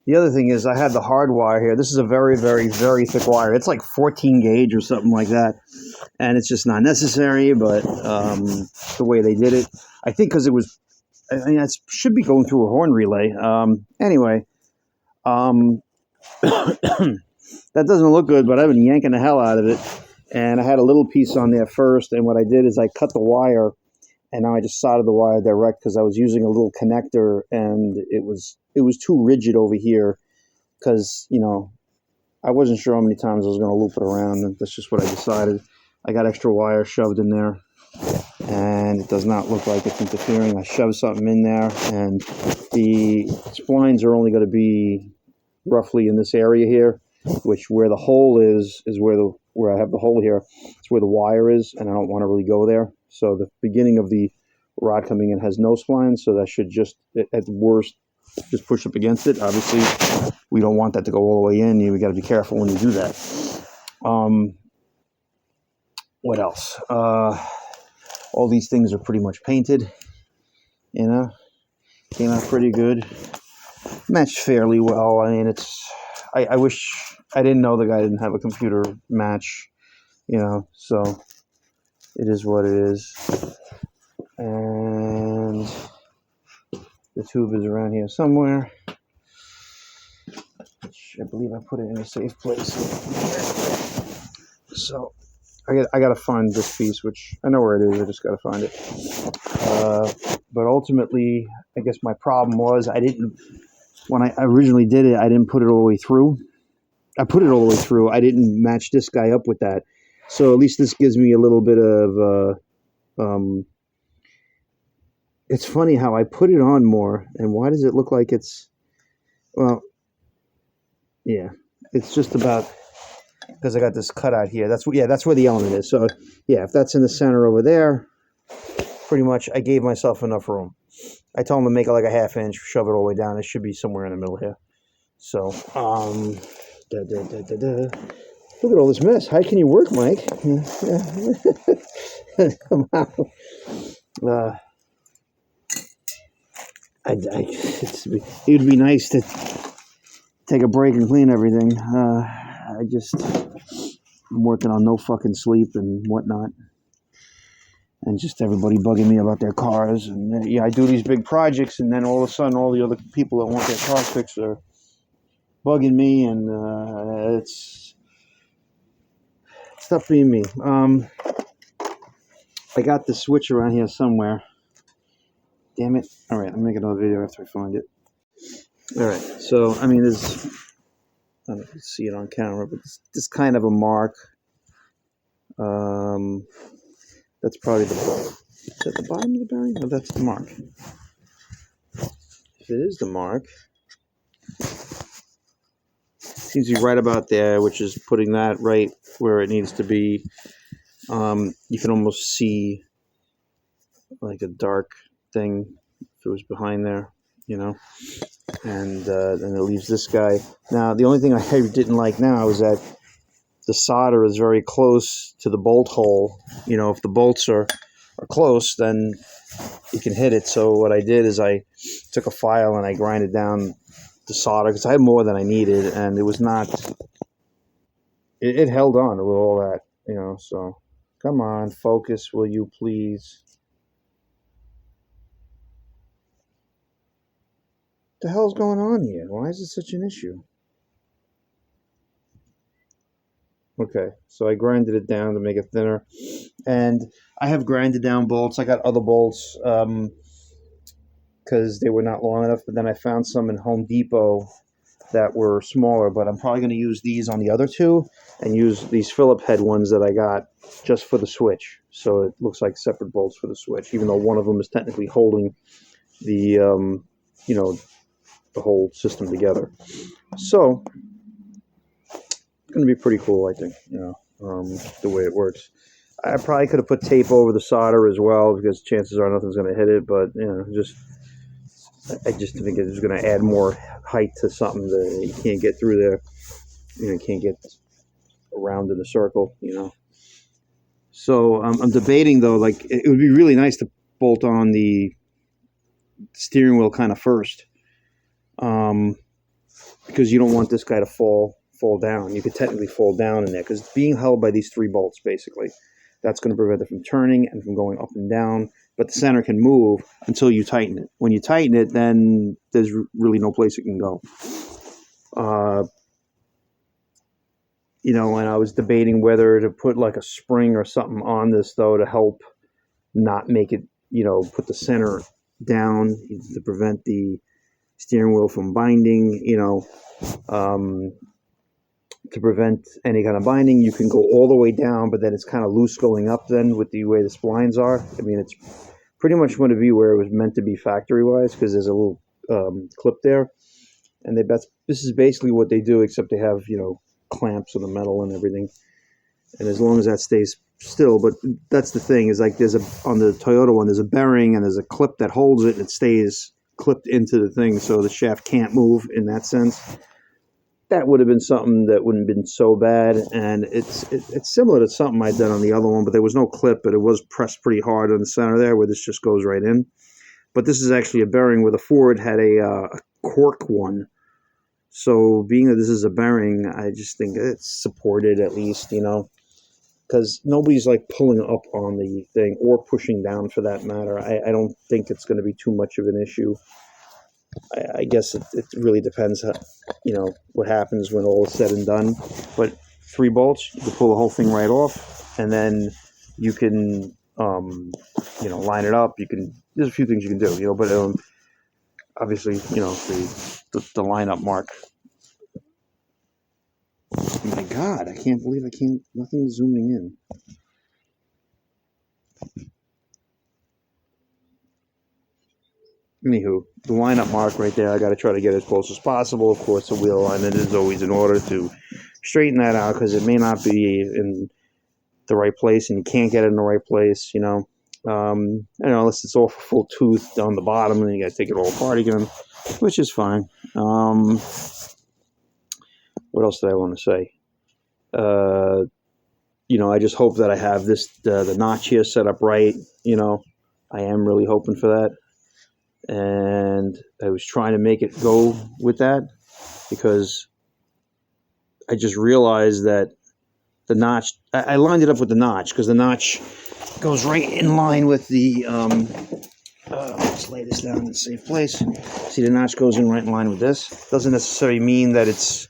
The other thing is I had the hard wire here. This is a very, very, very thick wire. It's like 14 gauge or something like that. And it's just not necessary, but the way they did it, I think because it was, I mean, it should be going through a horn relay. Anyway, that doesn't look good, but I've been yanking the hell out of it. And I had a little piece on there first, and what I did is I cut the wire, and now I just soldered the wire direct because I was using a little connector, and it was too rigid over here because, you know, I wasn't sure how many times I was going to loop it around, and that's just what I decided. I got extra wire shoved in there, and it does not look like it's interfering. I shoved something in there, and the splines are only going to be roughly in this area here, which where the hole is where I have the hole here. It's where the wire is, and I don't want to really go there. So the beginning of the rod coming in has no spline, so that should just, at worst, just push up against it. Obviously, we don't want that to go all the way in. We got to be careful when you do that. What else? All these things are pretty much painted. You know, came out pretty good. Matched fairly well. I mean, I wish I didn't know the guy didn't have a computer match. You know, so it is what it is. And the tube is around here somewhere. Which I believe I put it in a safe place. So I got to find this piece, which I know where it is. I just got to find it. But ultimately, I guess my problem was when I originally did it, I didn't put it all the way through. I put it all the way through. I didn't match this guy up with that. So at least this gives me a little bit of, it's funny how I put it on more, and why does it look like it's, well, yeah, it's just about, because I got this cutout here. That's where the element is. So yeah, if that's in the center over there, pretty much I gave myself enough room. I told him to make it like a ½ inch, shove it all the way down. It should be somewhere in the middle here. So, look at all this mess. How can you work, Mike? Come on. It would be nice to take a break and clean everything. I'm working on no fucking sleep and whatnot. And just everybody bugging me about their cars. And yeah, I do these big projects, and then all of a sudden all the other people that want their cars fixed are bugging me, and it's tough being me. I got the switch around here somewhere. Damn it. All right, I'll make another video after I find it. All right, so, I mean, there's, I don't know if you can see it on camera, but this kind of a mark. That's probably is that the bottom of the bearing? No, that's the mark. If it is the mark, seems to be right about there, which is putting that right where it needs to be. You can almost see like a dark thing if it was behind there, you know. And then it leaves this guy. Now, the only thing I didn't like now is that the solder is very close to the bolt hole. You know, if the bolts are close, then you can hit it. So what I did is I took a file and I grinded down the solder because I had more than I needed, and it was not, it held on with all that, you know. So come on, focus, will you please? What the hell's going on here? Why is it such an issue? Okay, so I grinded it down to make it thinner, and I have grinded down bolts. I got other bolts because they were not long enough, but then I found some in Home Depot that were smaller, but I'm probably going to use these on the other two and use these Phillip head ones that I got just for the switch. So it looks like separate bolts for the switch, even though one of them is technically holding the, you know, the whole system together. So it's going to be pretty cool, I think, you know, the way it works. I probably could have put tape over the solder as well, because chances are nothing's going to hit it, but, you know, I just think it's going to add more height to something that you can't get through there. You know, you can't get around in a circle, you know. So I'm debating, though, like, it would be really nice to bolt on the steering wheel kind of first. because you don't want this guy to fall down. You could technically fall down in there because it's being held by these 3 bolts basically. That's going to prevent it from turning and from going up and down. But the center can move until you tighten it. When you tighten it, then there's really no place it can go. And I was debating whether to put like a spring or something on this though to help not make it, put the center down to prevent the steering wheel from binding, to prevent any kind of binding. You can go all the way down, but then it's kind of loose going up then with the way the splines are. I mean, it's pretty much going to be where it was meant to be factory-wise because there's a little clip there. And this is basically what they do, except they have, clamps on the metal and everything. And as long as that stays still, but that's the thing, is like on the Toyota one, there's a bearing and there's a clip that holds it and it stays clipped into the thing so the shaft can't move in that sense. That would have been something that wouldn't have been so bad, and it's similar to something I'd done on the other one, but there was no clip, but it was pressed pretty hard on the center there where this just goes right in. But this is actually a bearing where the Ford had a cork one. So being that this is a bearing, I just think it's supported at least, because nobody's like pulling up on the thing or pushing down for that matter. I don't think it's going to be too much of an issue. I guess it really depends, what happens when all is said and done. But 3 bolts, you can pull the whole thing right off, and then you can, line it up. There's a few things you can do, but obviously, the lineup mark. Oh my God, I can't believe nothing's zooming in. Anywho, the lineup mark right there, I got to try to get as close as possible. Of course, the wheel alignment is always in order to straighten that out because it may not be in the right place and you can't get it in the right place, unless it's all full tooth down the bottom and you got to take it all apart again, which is fine. What else did I want to say? I just hope that I have the notch here set up right. I am really hoping for that. And I was trying to make it go with that because I just realized that the notch, I lined it up with the notch because the notch goes right in line with the, let's lay this down in a safe place. See, the notch goes right in line with this. Doesn't necessarily mean that it's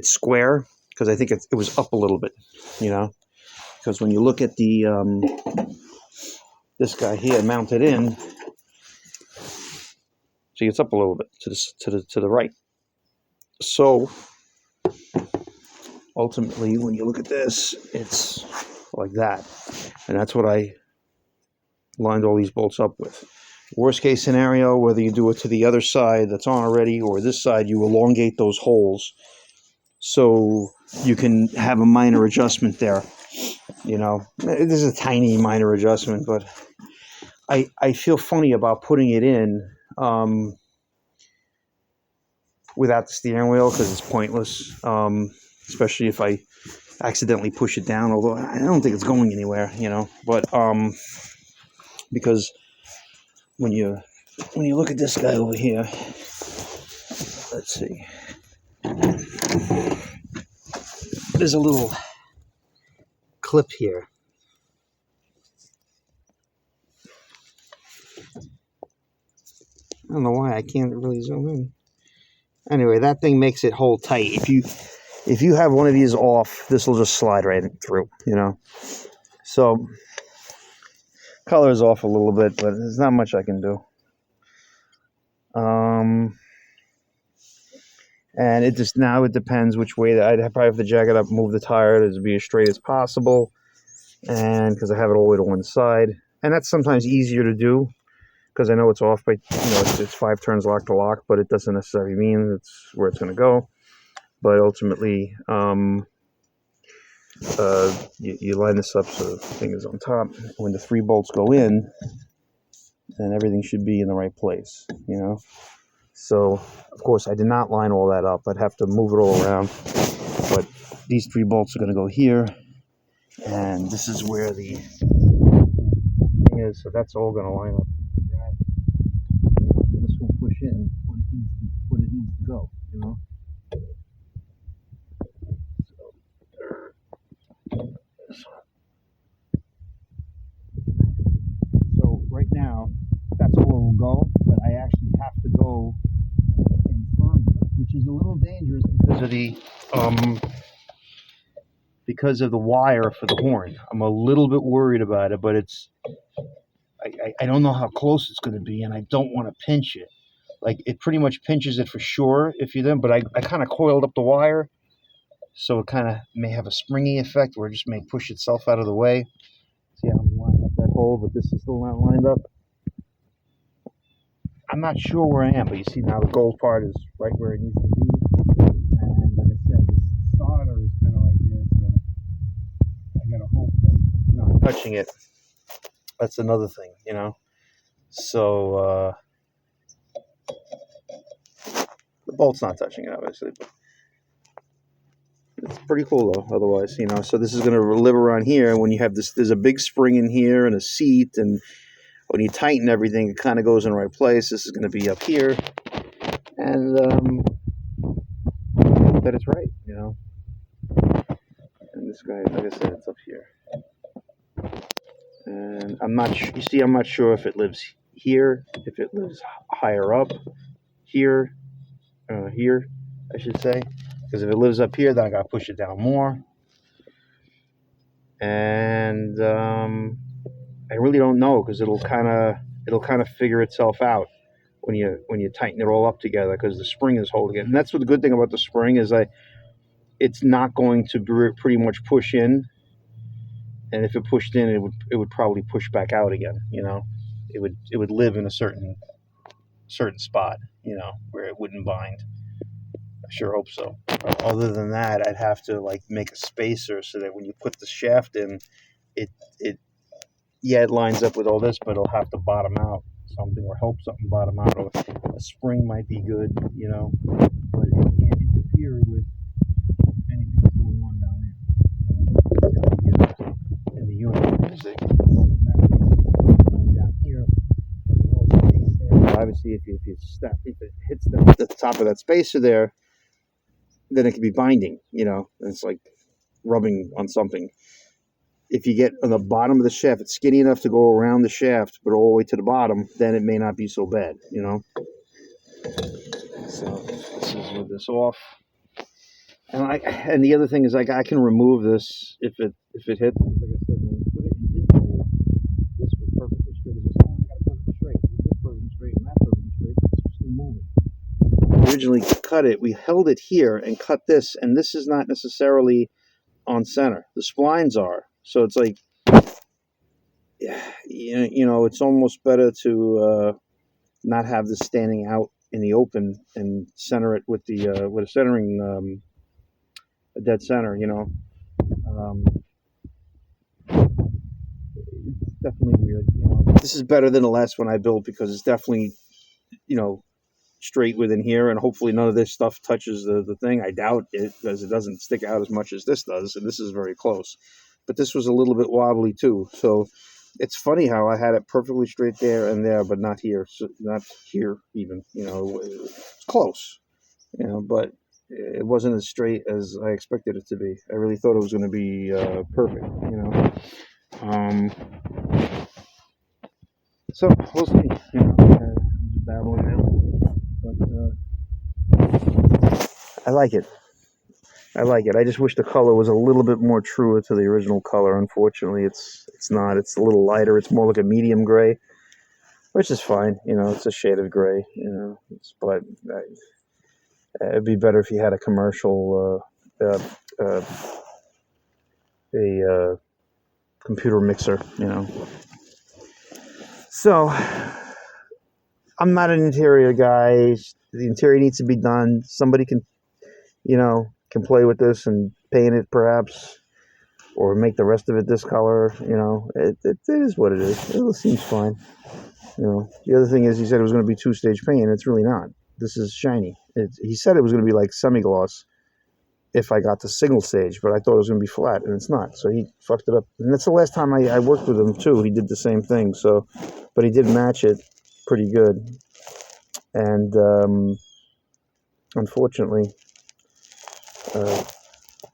square because I think it was up a little bit, because when you look at the, this guy here mounted in, see, it's up a little bit to the right. So ultimately, when you look at this, it's like that, and that's what I lined all these bolts up with. Worst case scenario, whether you do it to the other side that's on already or this side, you elongate those holes so you can have a minor adjustment there. This is a tiny minor adjustment, but I feel funny about putting it in without the steering wheel because it's pointless, especially if I accidentally push it down, although I don't think it's going anywhere, but because when you look at this guy over here, let's see, there's a little clip here. I don't know why I can't really zoom in. Anyway, that thing makes it hold tight. If you have one of these off, this will just slide right through, So, color is off a little bit, but there's not much I can do. And it depends which way that I'd probably have to jack it up, move the tire to be as straight as possible, and because I have it all the way to one side, and that's sometimes easier to do because I know it's off by it's 5 turns lock to lock, but it doesn't necessarily mean it's where it's going to go. But ultimately, you line this up so the thing is on top. When the 3 bolts go in, then everything should be in the right place, So, of course, I did not line all that up. I'd have to move it all around. But these 3 bolts are going to go here. And this is where the thing is. So that's all going to line up. This will push in when it needs to go, little dangerous because of the wire for the horn. I'm a little bit worried about it, but I don't know how close it's going to be, and I don't want to pinch it. Like, it pretty much pinches it for sure if you're there, but I kind of coiled up the wire, so it kind of may have a springy effect where it just may push itself out of the way. See how I'm lining up that hole, but this is still not lined up. I'm not sure where I am, but you see now the gold part is right where it needs to be. And like I said, this solder is kind of right there, so I gotta hope that it's not touching it. That's another thing, you know. So the bolt's not touching it, obviously, but it's pretty cool though. Otherwise, you know. So this is gonna live around here, and when you have this, there's a big spring in here and a seat, and when you tighten everything, it kind of goes in the right place. This is going to be up here, and that it's right, you know. And this guy, like I said, it's up here. And I'm not sure. You see, I'm not sure if it lives here, if it lives higher up, here, here, I should say. Because if it lives up here, then I got to push it down more. And I really don't know, because it'll kind of figure itself out when you tighten it all up together, because the spring is holding it. And that's what the good thing about the spring is, it's not going to pretty much push in, and if it pushed in, it would probably push back out again. You know, it would live in a certain spot, you know, where it wouldn't bind. I sure hope so. Other than that, I'd have to like make a spacer so that when you put the shaft in, it lines up with all this, but it'll have to bottom out something, or help something bottom out, or a spring might be good, you know, but it can't interfere with anything that's going on down there, in the unit. Down here, obviously, if it hits the top of that spacer there, then it could be binding, you know, and it's like rubbing on something. If you get on the bottom of the shaft, it's skinny enough to go around the shaft, but all the way to the bottom, then it may not be so bad, you know. So this is with this off, and the other thing is, like, I can remove this if it hits. Like I said, when you put it in his hole, this was perfectly straight. As I got it perfectly straight. This perfectly straight and that perfectly straight. It's still moving. Originally cut it. We held it here and cut this, and this is not necessarily on center. The splines are. So it's like, you know, it's almost better to not have this standing out in the open and center it with a centering, a dead center, you know. It's definitely weird. You know, this is better than the last one I built, because it's definitely, you know, straight within here, and hopefully none of this stuff touches the thing. I doubt it, because it doesn't stick out as much as this does, and this is very close. But this was a little bit wobbly too, so it's funny how I had it perfectly straight there and there, but not here, so not here even. You know, it's close, you know, but it wasn't as straight as I expected it to be. I really thought it was going to be perfect, you know. So we'll see. You know, I'm just babbling now, but I like it. I just wish the color was a little bit more truer to the original color. Unfortunately, it's not. It's a little lighter. It's more like a medium gray, which is fine. You know, it's a shade of gray. You know, but it'd be better if you had a commercial, a computer mixer. You know. So I'm not an interior guy. The interior needs to be done. Somebody can, you know, can play with this and paint it perhaps, or make the rest of it this color. You know, it is what it is. It seems fine. You know, the other thing is, he said it was going to be 2-stage paint. It's really not. This is shiny. He said it was going to be like semi-gloss if I got the single stage, but I thought it was going to be flat, and it's not. So he fucked it up. And that's the last time I worked with him too. He did the same thing. So, but he did match it pretty good. And unfortunately,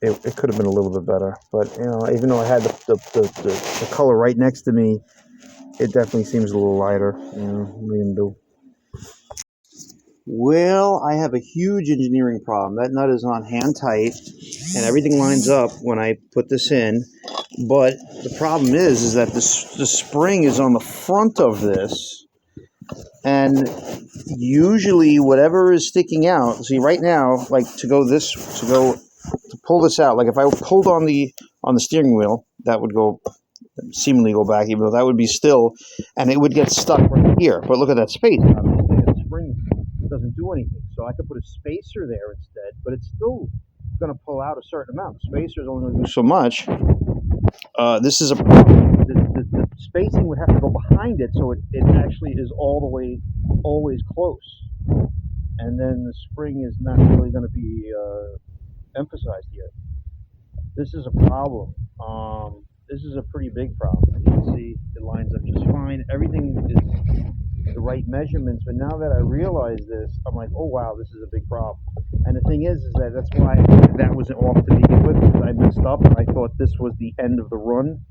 it could have been a little bit better. But, you know, even though I had the color right next to me, it definitely seems a little lighter. You know, what are you gonna do? Well, I have a huge engineering problem. That nut is on hand tight, and everything lines up when I put this in. But the problem is that the spring is on the front of this, and usually whatever is sticking out. See, right now, like to pull this out. Like if I pulled on the steering wheel, that would seemingly go back, even though that would be still, and it would get stuck right here. But look at that space. Obviously, the spring doesn't do anything. So I could put a spacer there instead, but it's still going to pull out a certain amount. The spacer is only going to do so much. This is a problem. The spacing would have to go behind it, so it actually is all the way, always close. And then the spring is not really going to be emphasized here. This is a problem. This is a pretty big problem. As you can see, it lines up just fine. Everything is the right measurements, but now that I realize this, I'm like, oh wow, this is a big problem. And the thing is that's why that wasn't off to begin with, because I messed up. I thought this was the end of the run,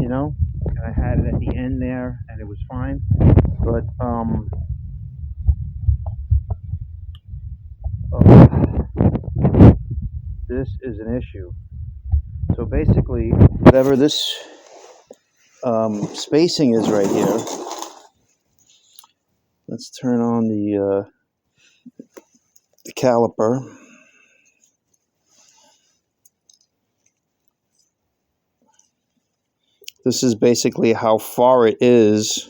you know, and I had it at the end there, and it was fine. But this is an issue. So basically, whatever this spacing is right here, let's turn on the caliper. This is basically how far it is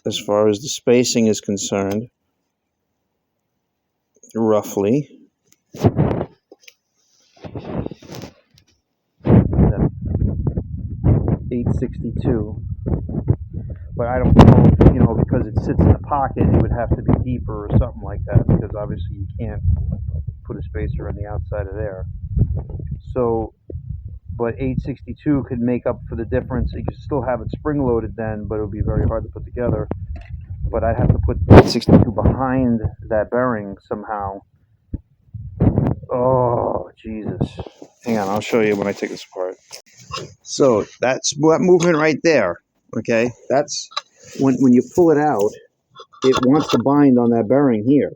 as far as the spacing is concerned, roughly. 862, but I don't know, you know, because it sits in a pocket, it would have to be deeper or something like that, because obviously you can't put a spacer on the outside of there. So, but 862 could make up for the difference. You could still have it spring loaded then, but it would be very hard to put together. But I'd have to put 862 behind that bearing somehow. Oh, Jesus. Hang on, I'll show you when I take this apart. So that's that movement right there. Okay, that's when you pull it out, it wants to bind on that bearing here.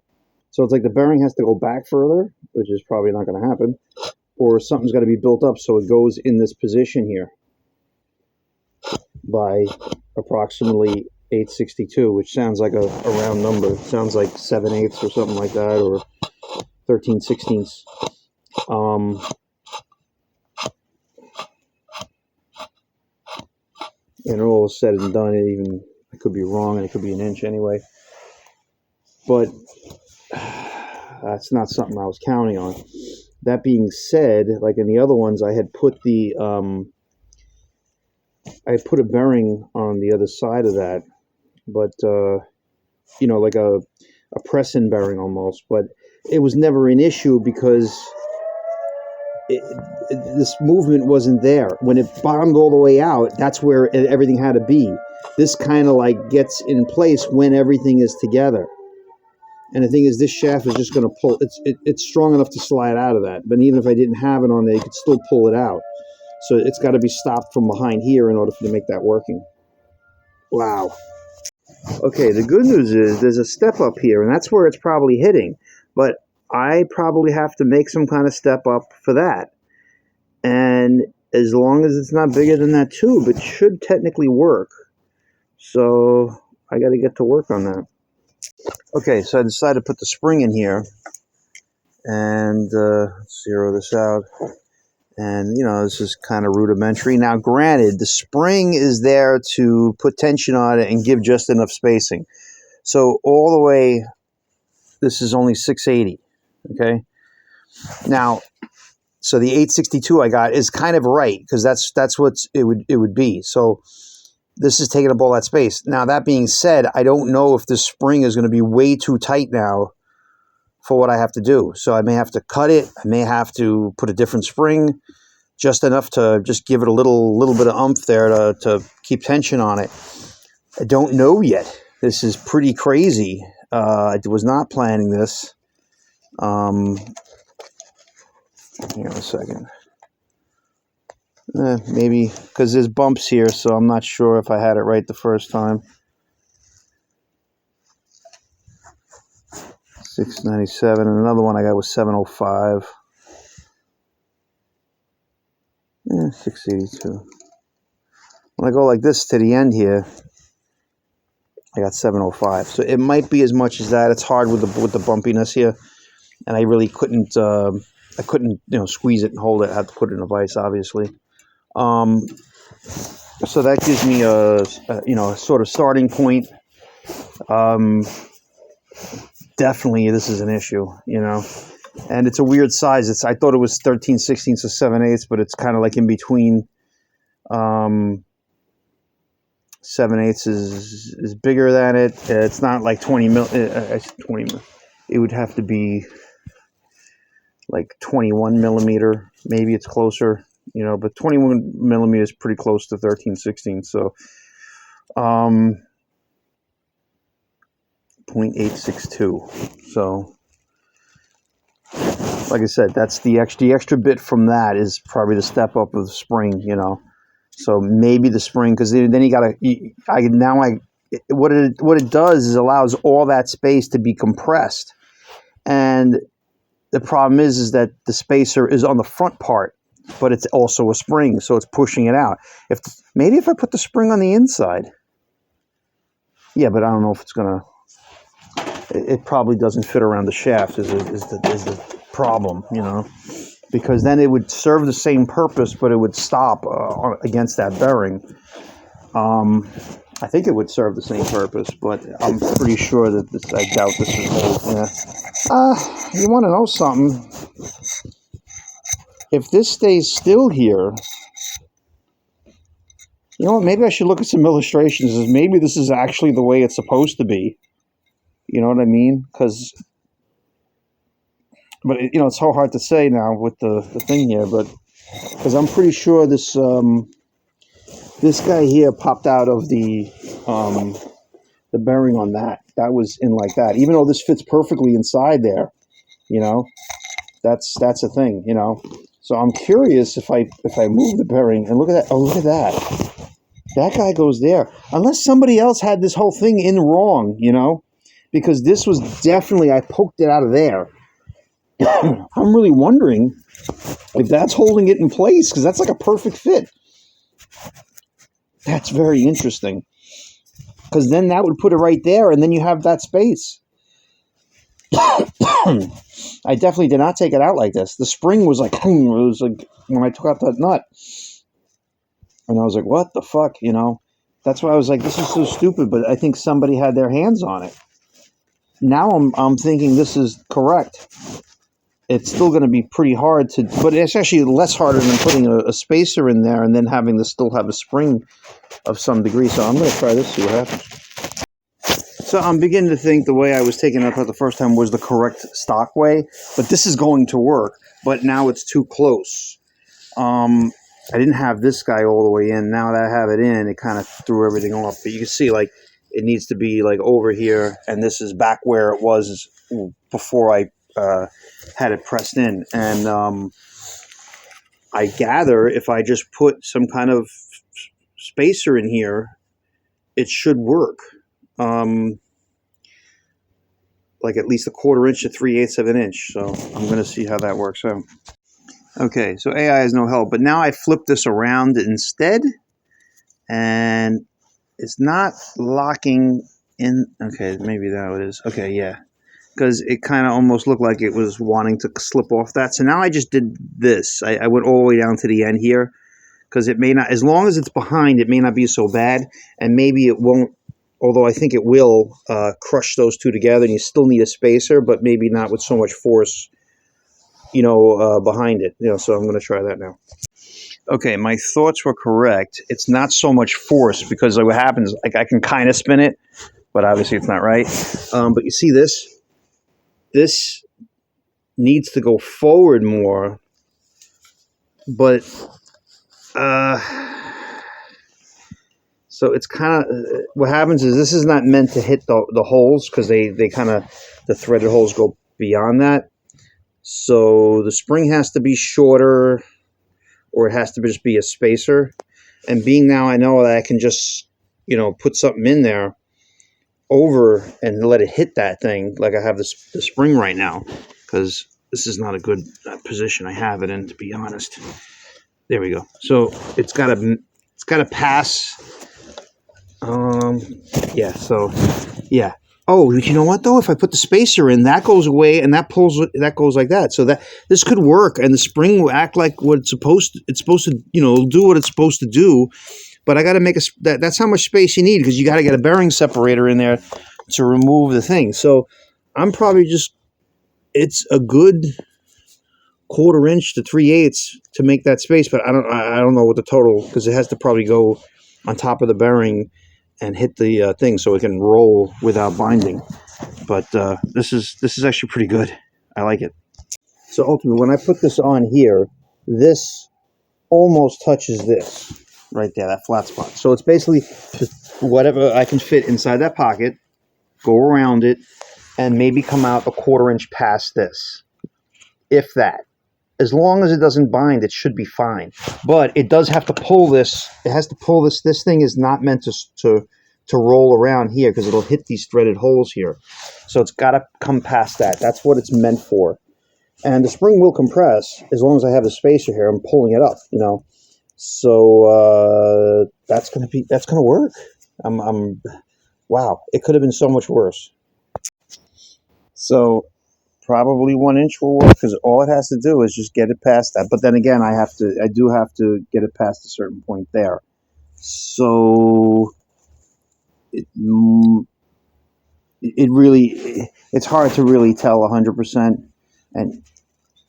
So it's like the bearing has to go back further, which is probably not going to happen, or something's got to be built up so it goes in this position here by approximately 862, which sounds like a round number. It sounds like 7/8 or something like that, or 13/16. And all said and done, I could be wrong, and it could be an inch anyway. But that's not something I was counting on. That being said, like in the other ones, I had put a bearing on the other side of that, but you know, like a press-in bearing almost. But it was never an issue because this movement wasn't there. When it bottomed all the way out, that's where everything had to be. This kind of like gets in place when everything is together. And the thing is, this shaft is just going to pull. It's strong enough to slide out of that. But even if I didn't have it on there, you could still pull it out. So it's got to be stopped from behind here in order for to make that working. Wow. Okay, the good news is there's a step up here, and that's where it's probably hitting. But I probably have to make some kind of step up for that. And as long as it's not bigger than that tube, it should technically work. So I got to get to work on that. Okay, so I decided to put the spring in here and zero this out. And, you know, this is kind of rudimentary. Now, granted, the spring is there to put tension on it and give just enough spacing. So all the way, this is only 680, okay? Now, so the 862 I got is kind of right, because that's what it would be. So this is taking up all that space. Now, that being said, I don't know if this spring is going to be way too tight now for what I have to do. So I may have to cut it. I may have to put a different spring, just enough to just give it a little bit of oomph there to keep tension on it. I don't know yet. This is pretty crazy. I was not planning this. Hang on a second. Maybe because there's bumps here, so I'm not sure if I had it right the first time. 697, and another one I got was 705. 682. When I go like this to the end here, I got 705. So it might be as much as that. It's hard with the bumpiness here, and I really couldn't squeeze it and hold it. I had to put it in a vise, obviously. So that gives me a sort of starting point. Definitely this is an issue, and it's a weird size. I thought it was 13/16, so 7/8, but it's kind of like in between. 7/8 is bigger than it. It's not like 20 mil. 20. It would have to be like 21 millimeter. Maybe it's closer, but 21 millimeter is pretty close to 13/16. So, 0.862. So, like I said, that's the extra bit from that is probably the step up of the spring, So maybe the spring, because then you gotta. What it does is allows all that space to be compressed, and the problem is that the spacer is on the front part, but it's also a spring, so it's pushing it out. Maybe if I put the spring on the inside, yeah, but I don't know if it's gonna. It probably doesn't fit around the shaft. Is the problem, because then it would serve the same purpose, but it would stop against that bearing. I think it would serve the same purpose, but I'm pretty sure that I doubt this is old. Yeah. You want to know something? If this stays still here, you know what? Maybe I should look at some illustrations. Maybe this is actually the way it's supposed to be. You know what I mean? But it's so hard to say now with the thing here. But because I'm pretty sure this guy here popped out of the bearing on that. That was in like that. Even though this fits perfectly inside there, that's a thing. So I'm curious if I move the bearing and look at that. Oh, look at that. That guy goes there. Unless somebody else had this whole thing in wrong, because this was definitely, I poked it out of there. I'm really wondering if that's holding it in place, because that's like a perfect fit. That's very interesting, because then that would put it right there, and then you have that space. I definitely did not take it out like this. The spring was like, it was like when I took out that nut, and I was like, what the fuck, That's why I was like, this is so stupid, but I think somebody had their hands on it. Now I'm thinking this is correct. It's still going to be pretty hard but it's actually less harder than putting a spacer in there and then having to still have a spring of some degree. So I'm going to try this, see what happens. So I'm beginning to think the way I was taking it apart the first time was the correct stock way, but this is going to work, but now it's too close. I didn't have this guy all the way in. Now that I have it in, it kind of threw everything off. But you can see, like, it needs to be, like, over here, and this is back where it was before I had it pressed in. And I gather if I just put some kind of spacer in here, it should work. Like at least 1/4 inch to 3/8 of an inch. So I'm going to see how that works out. Okay, so AI is no help, but now I flip this around instead, and it's not locking in. Okay, maybe that it is. Okay, yeah, because it kind of almost looked like it was wanting to slip off that. So now I just did this. I went all the way down to the end here, because it may not, as long as it's behind, it may not be so bad, and maybe it won't, although I think it will crush those two together, and you still need a spacer, but maybe not with so much force, behind it. So I'm going to try that now. Okay, my thoughts were correct. It's not so much force, because what happens, like, I can kind of spin it, but obviously it's not right. But you see this? This needs to go forward more, but so it's kind of, what happens is this is not meant to hit the holes, because they kind of, the threaded holes go beyond that. So the spring has to be shorter, or it has to just be a spacer. And being now I know that I can just, put something in there, over and let it hit that thing like I have the spring right now, because this is not a good position I have it in, to be honest. There we go. So it's got to pass. Yeah. So yeah. Oh, you know what though? If I put the spacer in, that goes away and that goes like that. So that this could work, and the spring will act like what it's supposed to. It's supposed to, do what it's supposed to do. But I got to make that's how much space you need, because you got to get a bearing separator in there to remove the thing. So I'm probably it's a good 1/4 inch to 3/8 to make that space, but I don't know what the total, because it has to probably go on top of the bearing and hit the thing so it can roll without binding. But this is actually pretty good. I like it. So ultimately, when I put this on here, this almost touches this right there, that flat spot. So it's basically whatever I can fit inside that pocket, go around it, and maybe come out a 1/4 inch past this, if that. As long as it doesn't bind, it should be fine. But it does have to pull this. It has to pull this. This thing is not meant to roll around here, because it'll hit these threaded holes here. So it's got to come past that. That's what it's meant for. And the spring will compress as long as I have the spacer here. I'm pulling it up, So that's gonna work. Wow. It could have been so much worse. So probably 1 inch will work, because all it has to do is just get it past that. But then again, I do have to get it past a certain point there. So it's hard to really tell 100%. And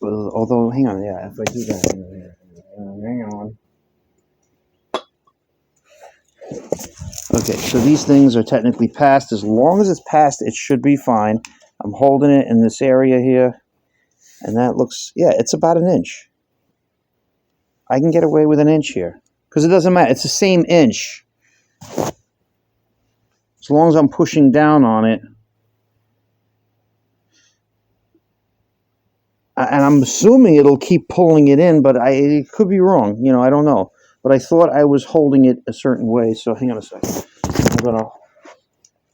although, hang on, yeah, if I do that, hang on. Okay, so these things are technically passed. As long as it's passed, it should be fine. I'm holding it in this area here, and that looks, yeah, it's about 1 inch. I can get away with 1 inch here, because it doesn't matter. It's the same inch. As long as I'm pushing down on it. And I'm assuming it'll keep pulling it in, but it could be wrong. I don't know. But I thought I was holding it a certain way, so hang on a second. I'm going to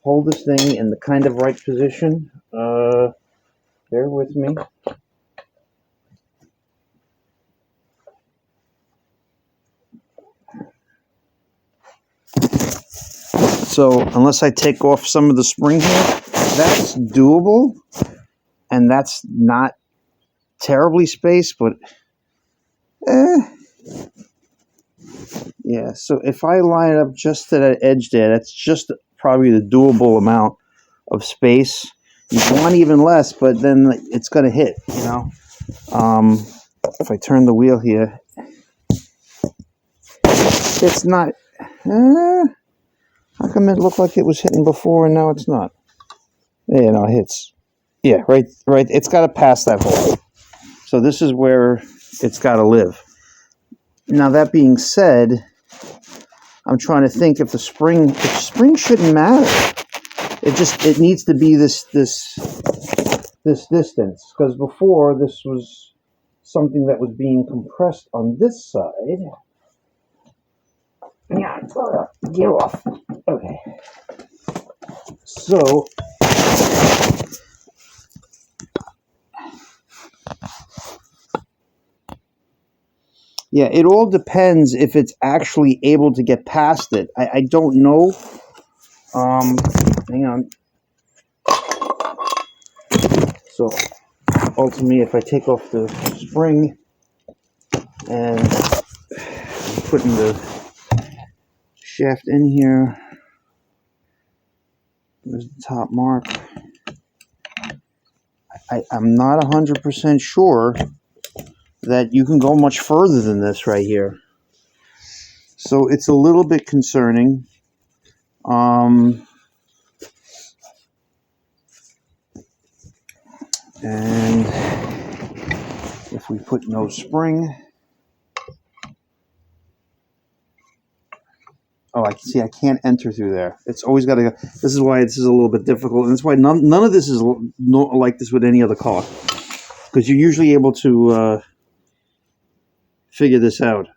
hold this thing in the kind of right position. Bear with me. So unless I take off some of the spring here, that's doable, and that's not terribly spaced, but yeah. So if I line it up just to that edge there, that's just probably the doable amount of space. You want even less, but then it's going to hit, If I turn the wheel here, it's not. How come it looked like it was hitting before and now it's not? Yeah, no, it hits. Yeah, right. It's got to pass that hole. So this is where it's got to live. Now, that being said, I'm trying to think if the spring shouldn't matter. It needs to be this distance, because before this was something that was being compressed on this side. Yeah, get off. Okay. So yeah, it all depends if it's actually able to get past it. I don't know. Hang on. So ultimately, if I take off the spring and I'm putting the shaft in here, there's the top mark. I'm not 100% sure that you can go much further than this right here. So it's a little bit concerning. And if we put no spring, oh, I can see I can't enter through there. It's always got to go. This is why this is a little bit difficult, and that's why none of this is like this with any other car, because you're usually able to figure this out.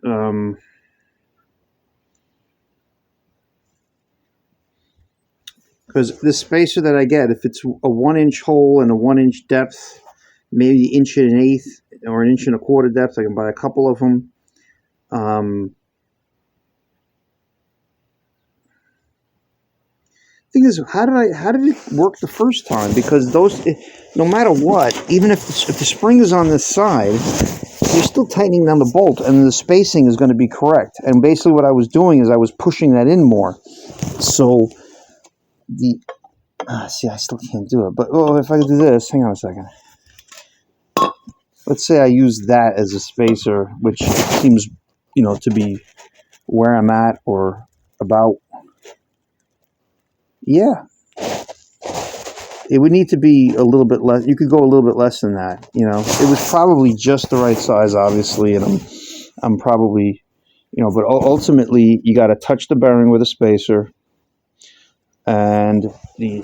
Because the spacer that I get, if it's a 1-inch hole and a 1-inch depth, maybe 1.125 or 1.25 depth, I can buy a couple of them. Thing is, how did it work the first time? Because those, no matter what, even if the spring is on this side, you're still tightening down the bolt, and the spacing is going to be correct. And basically, what I was doing is I was pushing that in more. So the see, I still can't do it. But if I do this, hang on a second. Let's say I use that as a spacer, which seems, to be where I'm at or about. Yeah. It would need to be a little bit less. You could go a little bit less than that. It was probably just the right size, obviously, and I'm probably, but ultimately you got to touch the bearing with a spacer, and the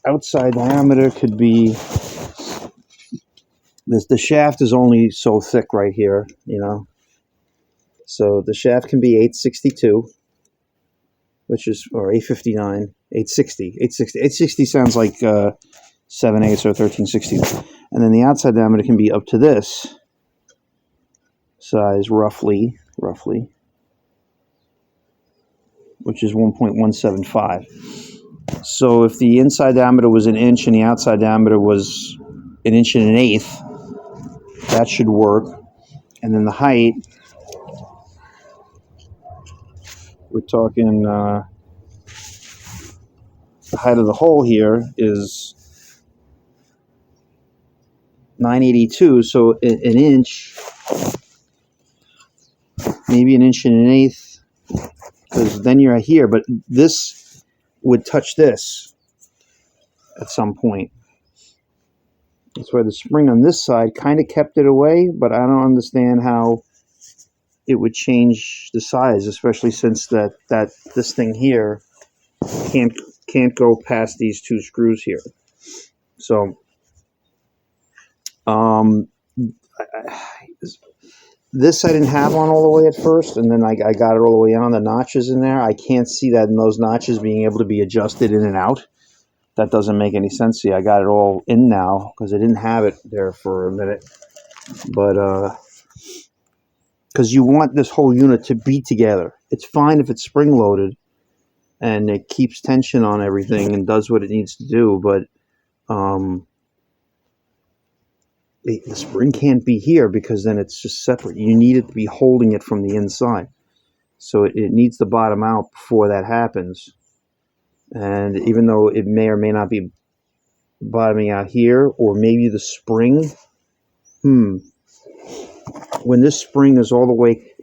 outside diameter could be. The shaft is only so thick right here, So the shaft can be 862, which is, or 859, 860. 860 sounds like 7/8 or 13/60. And then the outside diameter can be up to this size, roughly, which is 1.175. So if the inside diameter was 1 inch and the outside diameter was 1.125, that should work. And then the height, we're talking the height of the hole here is 982, so an inch, maybe 1.125, because then you're here, but this would touch this at some point. That's why the spring on this side kind of kept it away, but I don't understand how it would change the size, especially since that this thing here can't go past these two screws here. So this I didn't have on all the way at first, and then I got it all the way on. The notches in there, I can't see that in those notches being able to be adjusted in and out. That doesn't make any sense. See, I got it all in now because I didn't have it there for a minute. But because you want this whole unit to be together. It's fine if it's spring-loaded and it keeps tension on everything and does what it needs to do, but the spring can't be here because then it's just separate. You need it to be holding it from the inside. So it needs to bottom out before that happens. And even though it may or may not be bottoming out here, or maybe the spring, when this spring is all the way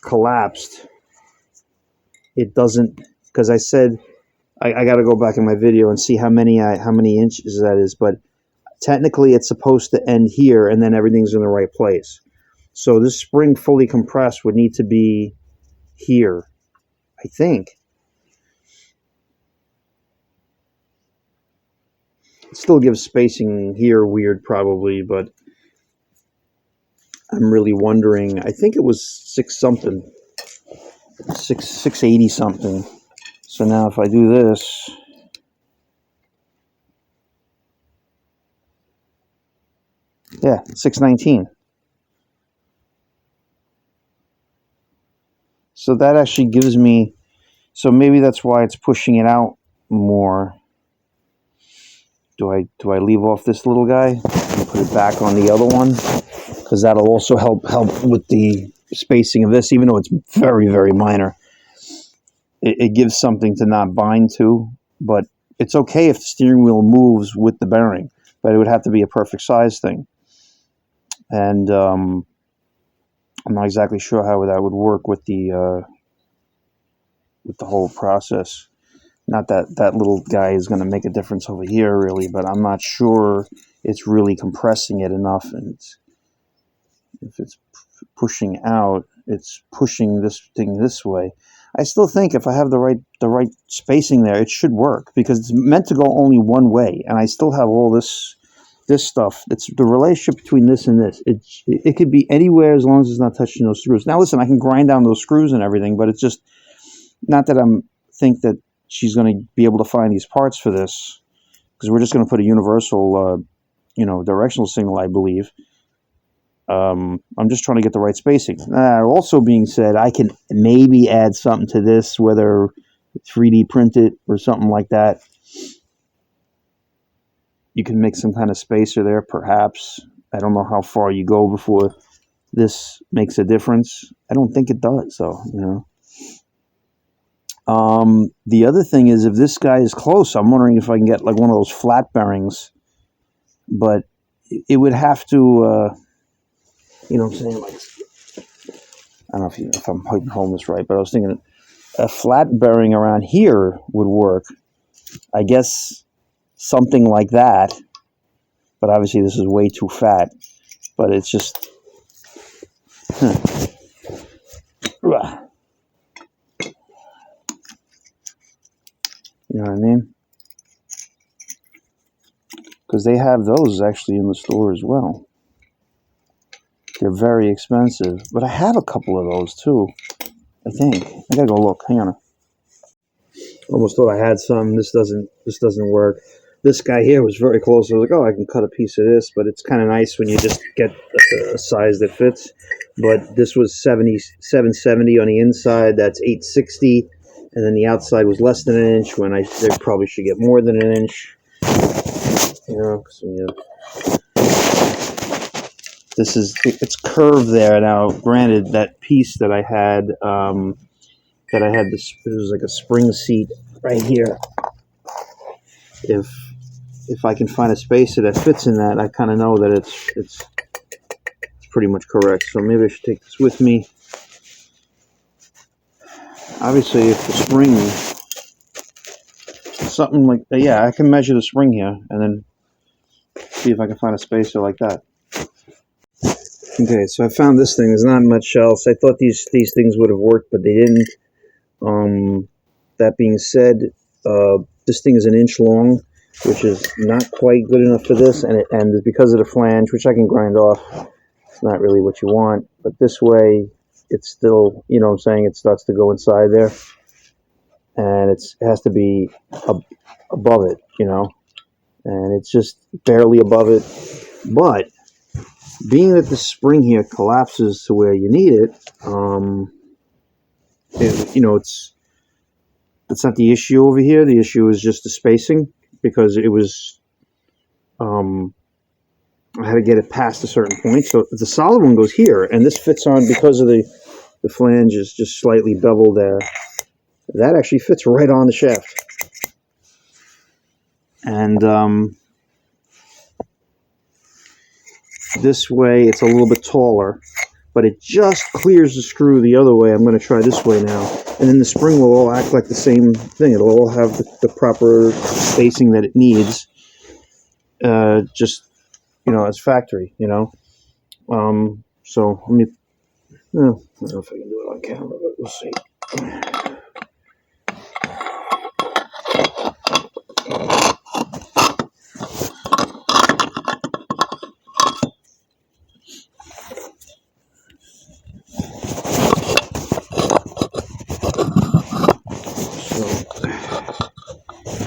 collapsed, it doesn't, because I said, I got to go back in my video and see how many inches that is, but technically it's supposed to end here and then everything's in the right place. So this spring fully compressed would need to be here, I think. It still gives spacing here weird probably, but I'm really wondering. I think it was 680 something. So now if I do this, yeah, 619. So that actually gives me, so maybe that's why it's pushing it out more. Do I leave off this little guy and put it back on the other one? Because that'll also help with the spacing of this, even though it's very, very minor. It gives something to not bind to, but it's okay if the steering wheel moves with the bearing, but it would have to be a perfect size thing. And I'm not exactly sure how that would work with the whole process. Not that little guy is going to make a difference over here, really, but I'm not sure it's really compressing it enough. And if it's pushing out, it's pushing this thing this way. I still think if I have the right spacing there, it should work because it's meant to go only one way, and I still have all this stuff. It's the relationship between this and this. It could be anywhere as long as it's not touching those screws. Now, listen, I can grind down those screws and everything, but it's just not that think that she's going to be able to find these parts for this, because we're just going to put a universal, directional signal, I believe. I'm just trying to get the right spacing. Also being said, I can maybe add something to this, whether 3D print it or something like that. You can make some kind of spacer there, perhaps. I don't know how far you go before this makes a difference. I don't think it does, though, The other thing is, if this guy is close, I'm wondering if I can get like one of those flat bearings, but it would have to, you know what I'm saying? Like, I don't know if I'm holding this right, but I was thinking a flat bearing around here would work. I guess something like that, but obviously this is way too fat, but it's just, you know what I mean? Because they have those actually in the store as well. They're very expensive, but I have a couple of those too, I think. I gotta go look. Hang on. Almost thought I had some. This doesn't work. This guy here was very close. I was like, oh, I can cut a piece of this, but it's kind of nice when you just get a size that fits. But this was 770 on the inside. That's 860, and then the outside was less than an inch. When they probably should get more than an inch. It's curved there now. Granted, that piece that I had, this, it was like a spring seat right here. If I can find a spacer that fits in that, I kind of know that it's pretty much correct. So maybe I should take this with me. Obviously, if the spring, something like that, yeah, I can measure the spring here and then see if I can find a spacer like that. Okay, so I found this thing. There's not much else. I thought these things would have worked, but they didn't. That being said, this thing is an inch long, which is not quite good enough for this, and because of the flange, which I can grind off, it's not really what you want. But this way, it's still, you know what I'm saying, it starts to go inside there, and it has to be above it, and it's just barely above it. But being that the spring here collapses to where you need it, it's not the issue over here. The issue is just the spacing, because it was, I had to get it past a certain point. So the solid one goes here, and this fits on, because of the flange is just slightly beveled there. That actually fits right on the shaft. And this way it's a little bit taller, but it just clears the screw the other way. I'm going to try this way now, and then the spring will all act like the same thing. It'll all have the proper spacing that it needs, just, as factory, so let me, I don't know if I can do it on camera, but we'll see.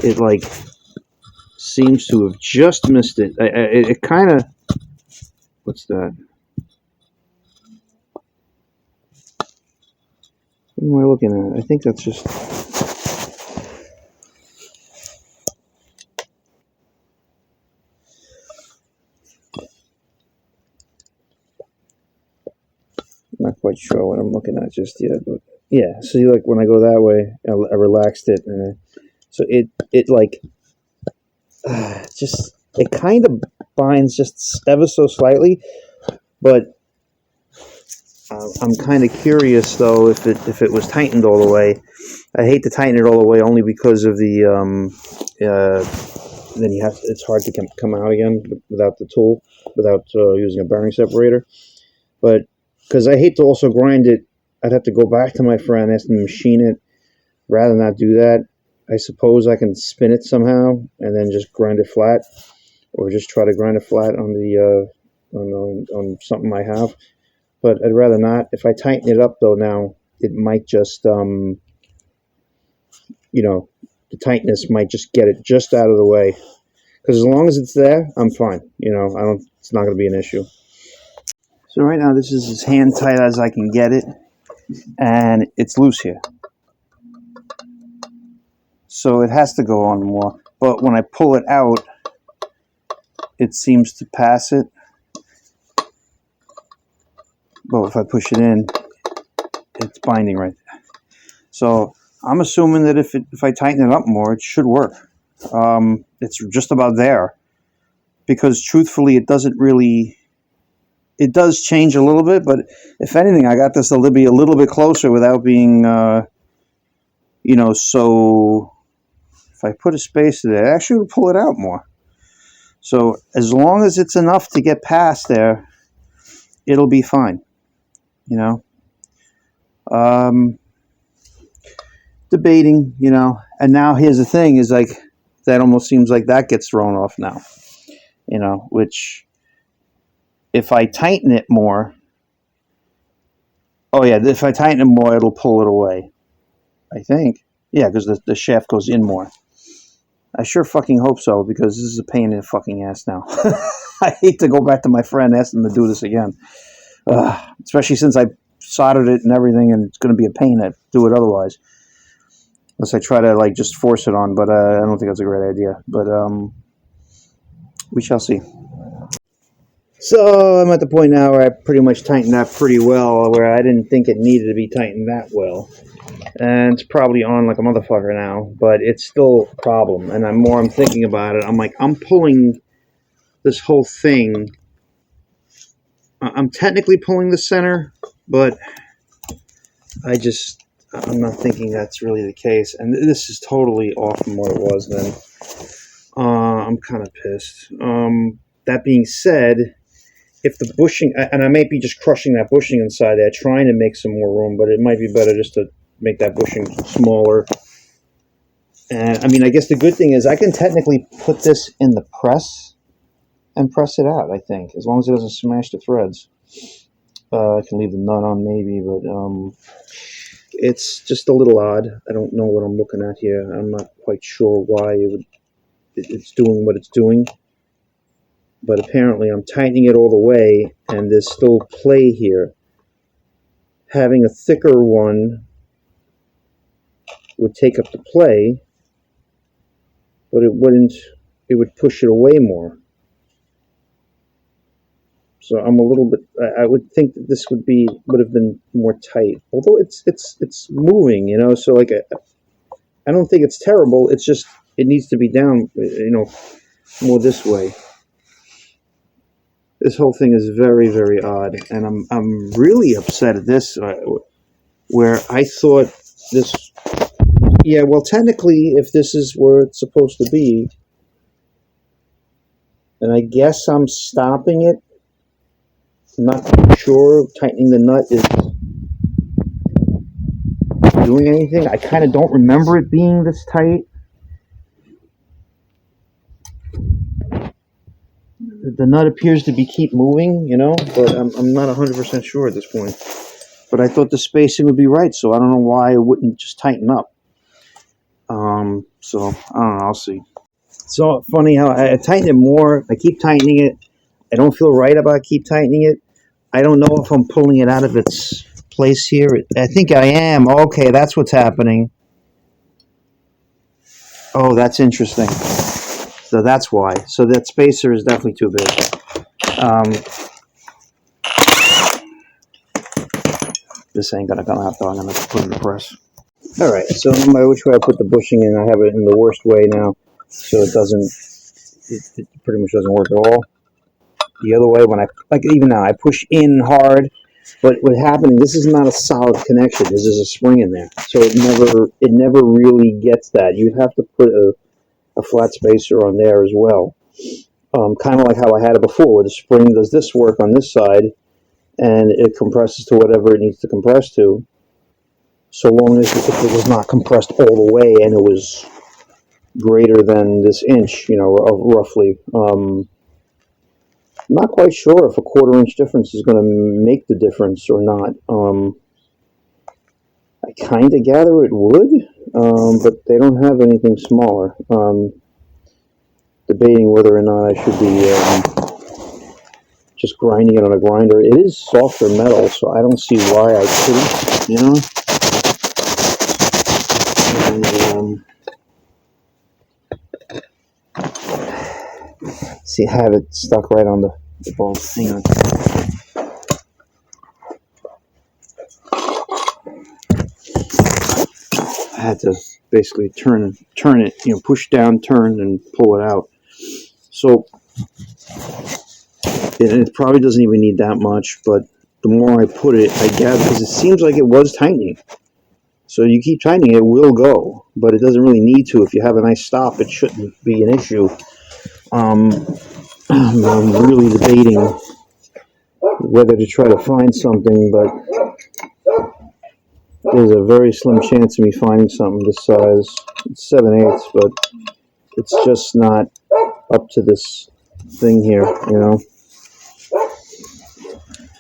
It seems to have just missed it. It kind of, what's that? What am I looking at? I think that's just, I'm not quite sure what I'm looking at just yet, but yeah. See, when I go that way, I relaxed it, and so it it kind of binds just ever so slightly, but I'm kind of curious though if it was tightened all the way. I hate to tighten it all the way, only because of the then it's hard to come out again without the tool, without using a bearing separator. But because I hate to also grind it, I'd have to go back to my friend, ask him to machine it. Rather not do that, I suppose I can spin it somehow and then just grind it flat, or just try to grind it flat on the on something I have. But I'd rather not. If I tighten it up though now, it might just the tightness might just get it just out of the way. Because as long as it's there, I'm fine. You know, it's not going to be an issue. So right now, this is as hand tight as I can get it, and it's loose here. So it has to go on more. But when I pull it out, it seems to pass it. But if I push it in, it's binding right there. So I'm assuming that if I tighten it up more, it should work. It's just about there. Because truthfully, it doesn't really... It does change a little bit, but if anything, I got this to be a little bit closer without being, you know, so... If I put a spacer there, it actually will pull it out more. So as long as it's enough to get past there, it'll be fine. You know? Debating, you know. And now here's the thing, is like, that almost seems like that gets thrown off now. You know, which, if I tighten it more, oh yeah, if I tighten it more, it'll pull it away. I think. Yeah, because the shaft goes in more. I sure fucking hope so, because this is a pain in the fucking ass now. I hate to go back to my friend and ask him to do this again. Especially since I soldered it and everything, and it's going to be a pain to do it otherwise. Unless I try to, like, just force it on, but I don't think that's a great idea. But we shall see. So I'm at the point now where I pretty much tightened that pretty well, where I didn't think it needed to be tightened that well. And it's probably on like a motherfucker now, but it's still a problem. And I'm thinking about it, I'm like, I'm pulling this whole thing. I'm technically pulling the center, but I'm not thinking that's really the case. And this is totally off from what it was then. I'm kind of pissed. That being said, if the bushing, and I might be just crushing that bushing inside there, trying to make some more room, but it might be better just to make that bushing smaller. And I mean, I guess the good thing is I can technically put this in the press and press it out, I think, as long as it doesn't smash the threads. I can leave the nut on maybe, but it's just a little odd. I don't know what I'm looking at here. I'm not quite sure why it's doing what it's doing. But apparently I'm tightening it all the way, and there's still play here. Having a thicker one would take up the play, but it wouldn't. It would push it away more. So I'm a little bit. I would think that this would have been more tight. Although it's moving, you know. So like I don't think it's terrible. It's just it needs to be down, you know, more this way. This whole thing is very, very odd, and I'm really upset at this. Where I thought this. Yeah, well, technically, if this is where it's supposed to be, and I guess I'm stopping it. I'm not sure tightening the nut is doing anything. I kind of don't remember it being this tight. The nut appears to keep moving, you know, but I'm not 100% sure at this point. But I thought the spacing would be right, so I don't know why it wouldn't just tighten up. So, I don't know, I'll see. It's so funny how I tighten it more. I keep tightening it. I don't feel right about keep tightening it. I don't know if I'm pulling it out of its place here. I think I am. Okay, that's what's happening. Oh, that's interesting. So that's why. So that spacer is definitely too big. This ain't gonna come out though. I'm gonna have to put it in the press. All right. So no matter which way I put the bushing in, I have it in the worst way now. So it doesn't. It pretty much doesn't work at all. The other way, when even now, I push in hard, but what's happening, this is not a solid connection. This is a spring in there. So it never really gets that. You have to put a flat spacer on there as well. Kind of like how I had it before, where the spring does this work on this side, and it compresses to whatever it needs to compress to, so long as if it was not compressed all the way and it was greater than this inch, you know, roughly. I'm not quite sure if a 1/4 inch difference is going to make the difference or not. I kind of gather it would. but they don't have anything smaller. Debating whether or not I should be just grinding it on a grinder. It is softer metal, so I don't see why I couldn't, you know? And, see, I have it stuck right on the bolt. Hang on. I had to basically turn it, you know, push down, turn, and pull it out. So it probably doesn't even need that much, but the more I put it, I gather, because it seems like it was tightening. So you keep tightening, it will go, but it doesn't really need to. If you have a nice stop, it shouldn't be an issue. I'm really debating whether to try to find something, but there's a very slim chance of me finding something this size. It's 7/8, but it's just not up to this thing here, you know.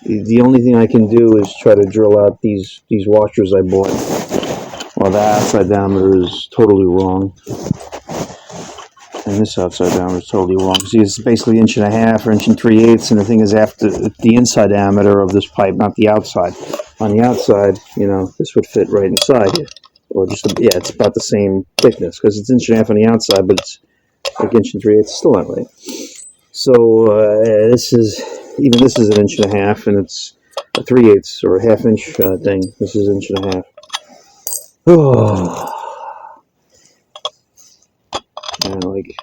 The only thing I can do is try to drill out these washers I bought. Well, the outside diameter is totally wrong. And this outside diameter is totally wrong. See, it's basically 1.5 or 1 3/8, and the thing is after the inside diameter of this pipe, not the outside. On the outside, you know, this would fit right inside it. Or just, yeah, it's about the same thickness, because it's 1.5 on the outside, but it's like 1 3/8, still not right. So this is 1.5, and it's a 3/8 or a 1/2 inch thing. This is 1.5. Oh, and like,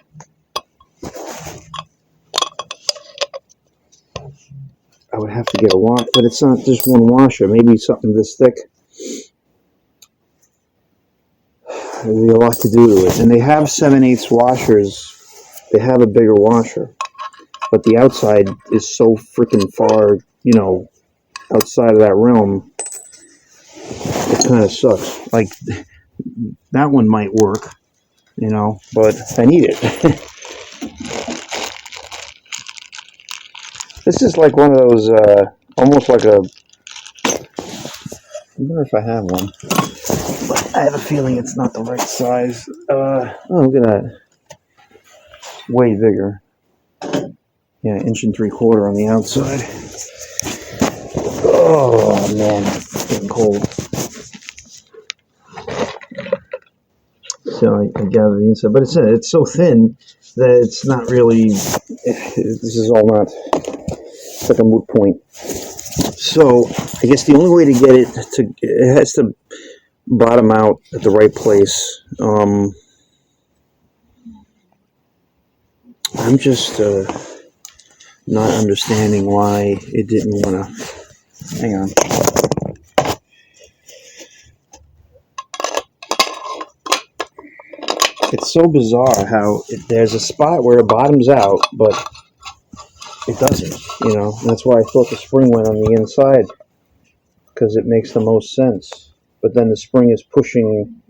I would have to get a wash, but it's not just one washer. Maybe something this thick. There'd be a lot to do to it. And they have 7/8 washers. They have a bigger washer, but the outside is so freaking far, you know, outside of that realm. It kind of sucks. Like, that one might work, you know, but I need it. This is like one of those, almost like a, I wonder if I have one. But I have a feeling it's not the right size. Oh, look at that. Way bigger. Yeah, 1 3/4 on the outside. Oh, man, it's getting cold. So I gather the inside, but it's so thin that it's not really, this is all not, it's like a moot point. So I guess the only way to get it has to bottom out at the right place. I'm just not understanding why it didn't want to, hang on. It's so bizarre how there's a spot where it bottoms out, but it doesn't, you know. That's why I thought the spring went on the inside, because it makes the most sense. But then the spring is pushing,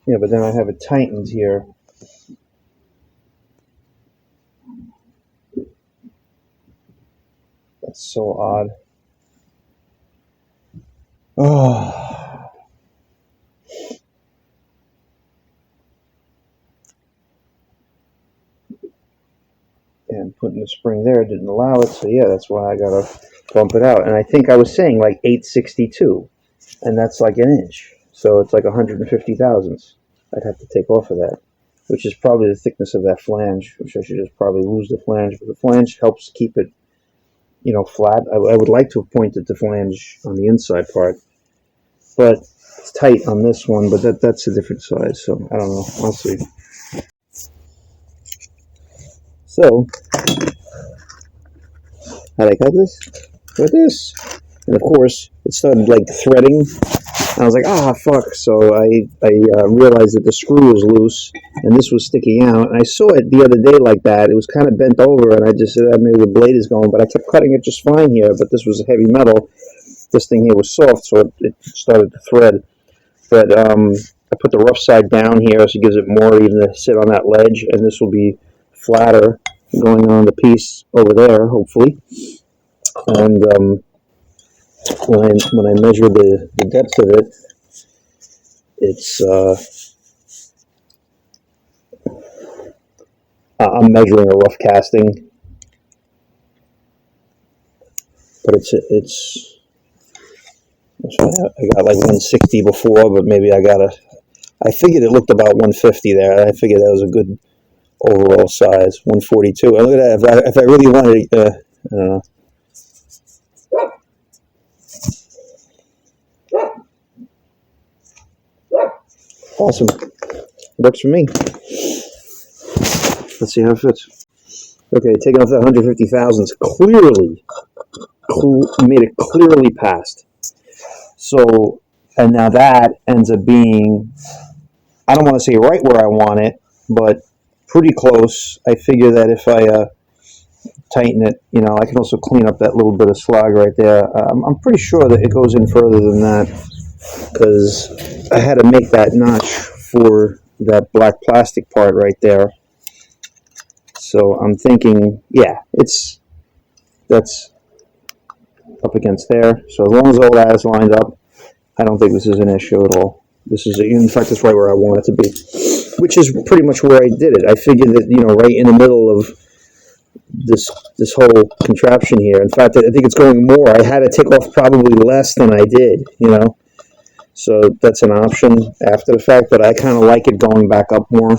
yeah, but then I have it tightened here. That's so odd. Oh. And putting the spring there didn't allow it, so yeah, that's why I gotta bump it out. And I think I was saying like 862, and that's like an inch, so it's like 150 thousandths. I'd have to take off of that, which is probably the thickness of that flange, which I should just probably lose the flange, but the flange helps keep it, you know, flat. I would like to have pointed the flange on the inside part, but it's tight on this one, but that's a different size, so I don't know. I'll see. So, how'd I cut this? Cut this. And of course, it started like threading. I was like, fuck. So I realized that the screw was loose and this was sticking out. And I saw it the other day like that. It was kind of bent over, and I just said, maybe the blade is going. But I kept cutting it just fine here. But this was a heavy metal. This thing here was soft, so it started to thread. But I put the rough side down here, so it gives it more even to sit on that ledge. And this will be flatter going on the piece over there, hopefully. And when I measure the depth of it, it's I'm measuring a rough casting, but I got like 160 before, but maybe I figured it looked about 150 there. I figured that was a good overall size, 142. And look at that. If I really wanted, I don't know. Awesome. Works for me. Let's see how it fits. Okay, taking off that 150 thousandths clearly made it clearly past. So, and now that ends up being, I don't want to say right where I want it, but pretty close. I figure that if I tighten it, I can also clean up that little bit of slag right there. I'm pretty sure that it goes in further than that, because I had to make that notch for that black plastic part right there. So I'm thinking, yeah, that's up against there. So as long as all that is lined up, I don't think this is an issue at all. This is, in fact, it's right where I want it to be, which is pretty much where I did it. I figured that, right in the middle of this whole contraption here. In fact, I think it's going more. I had to take off probably less than I did, So that's an option after the fact, but I kind of like it going back up more,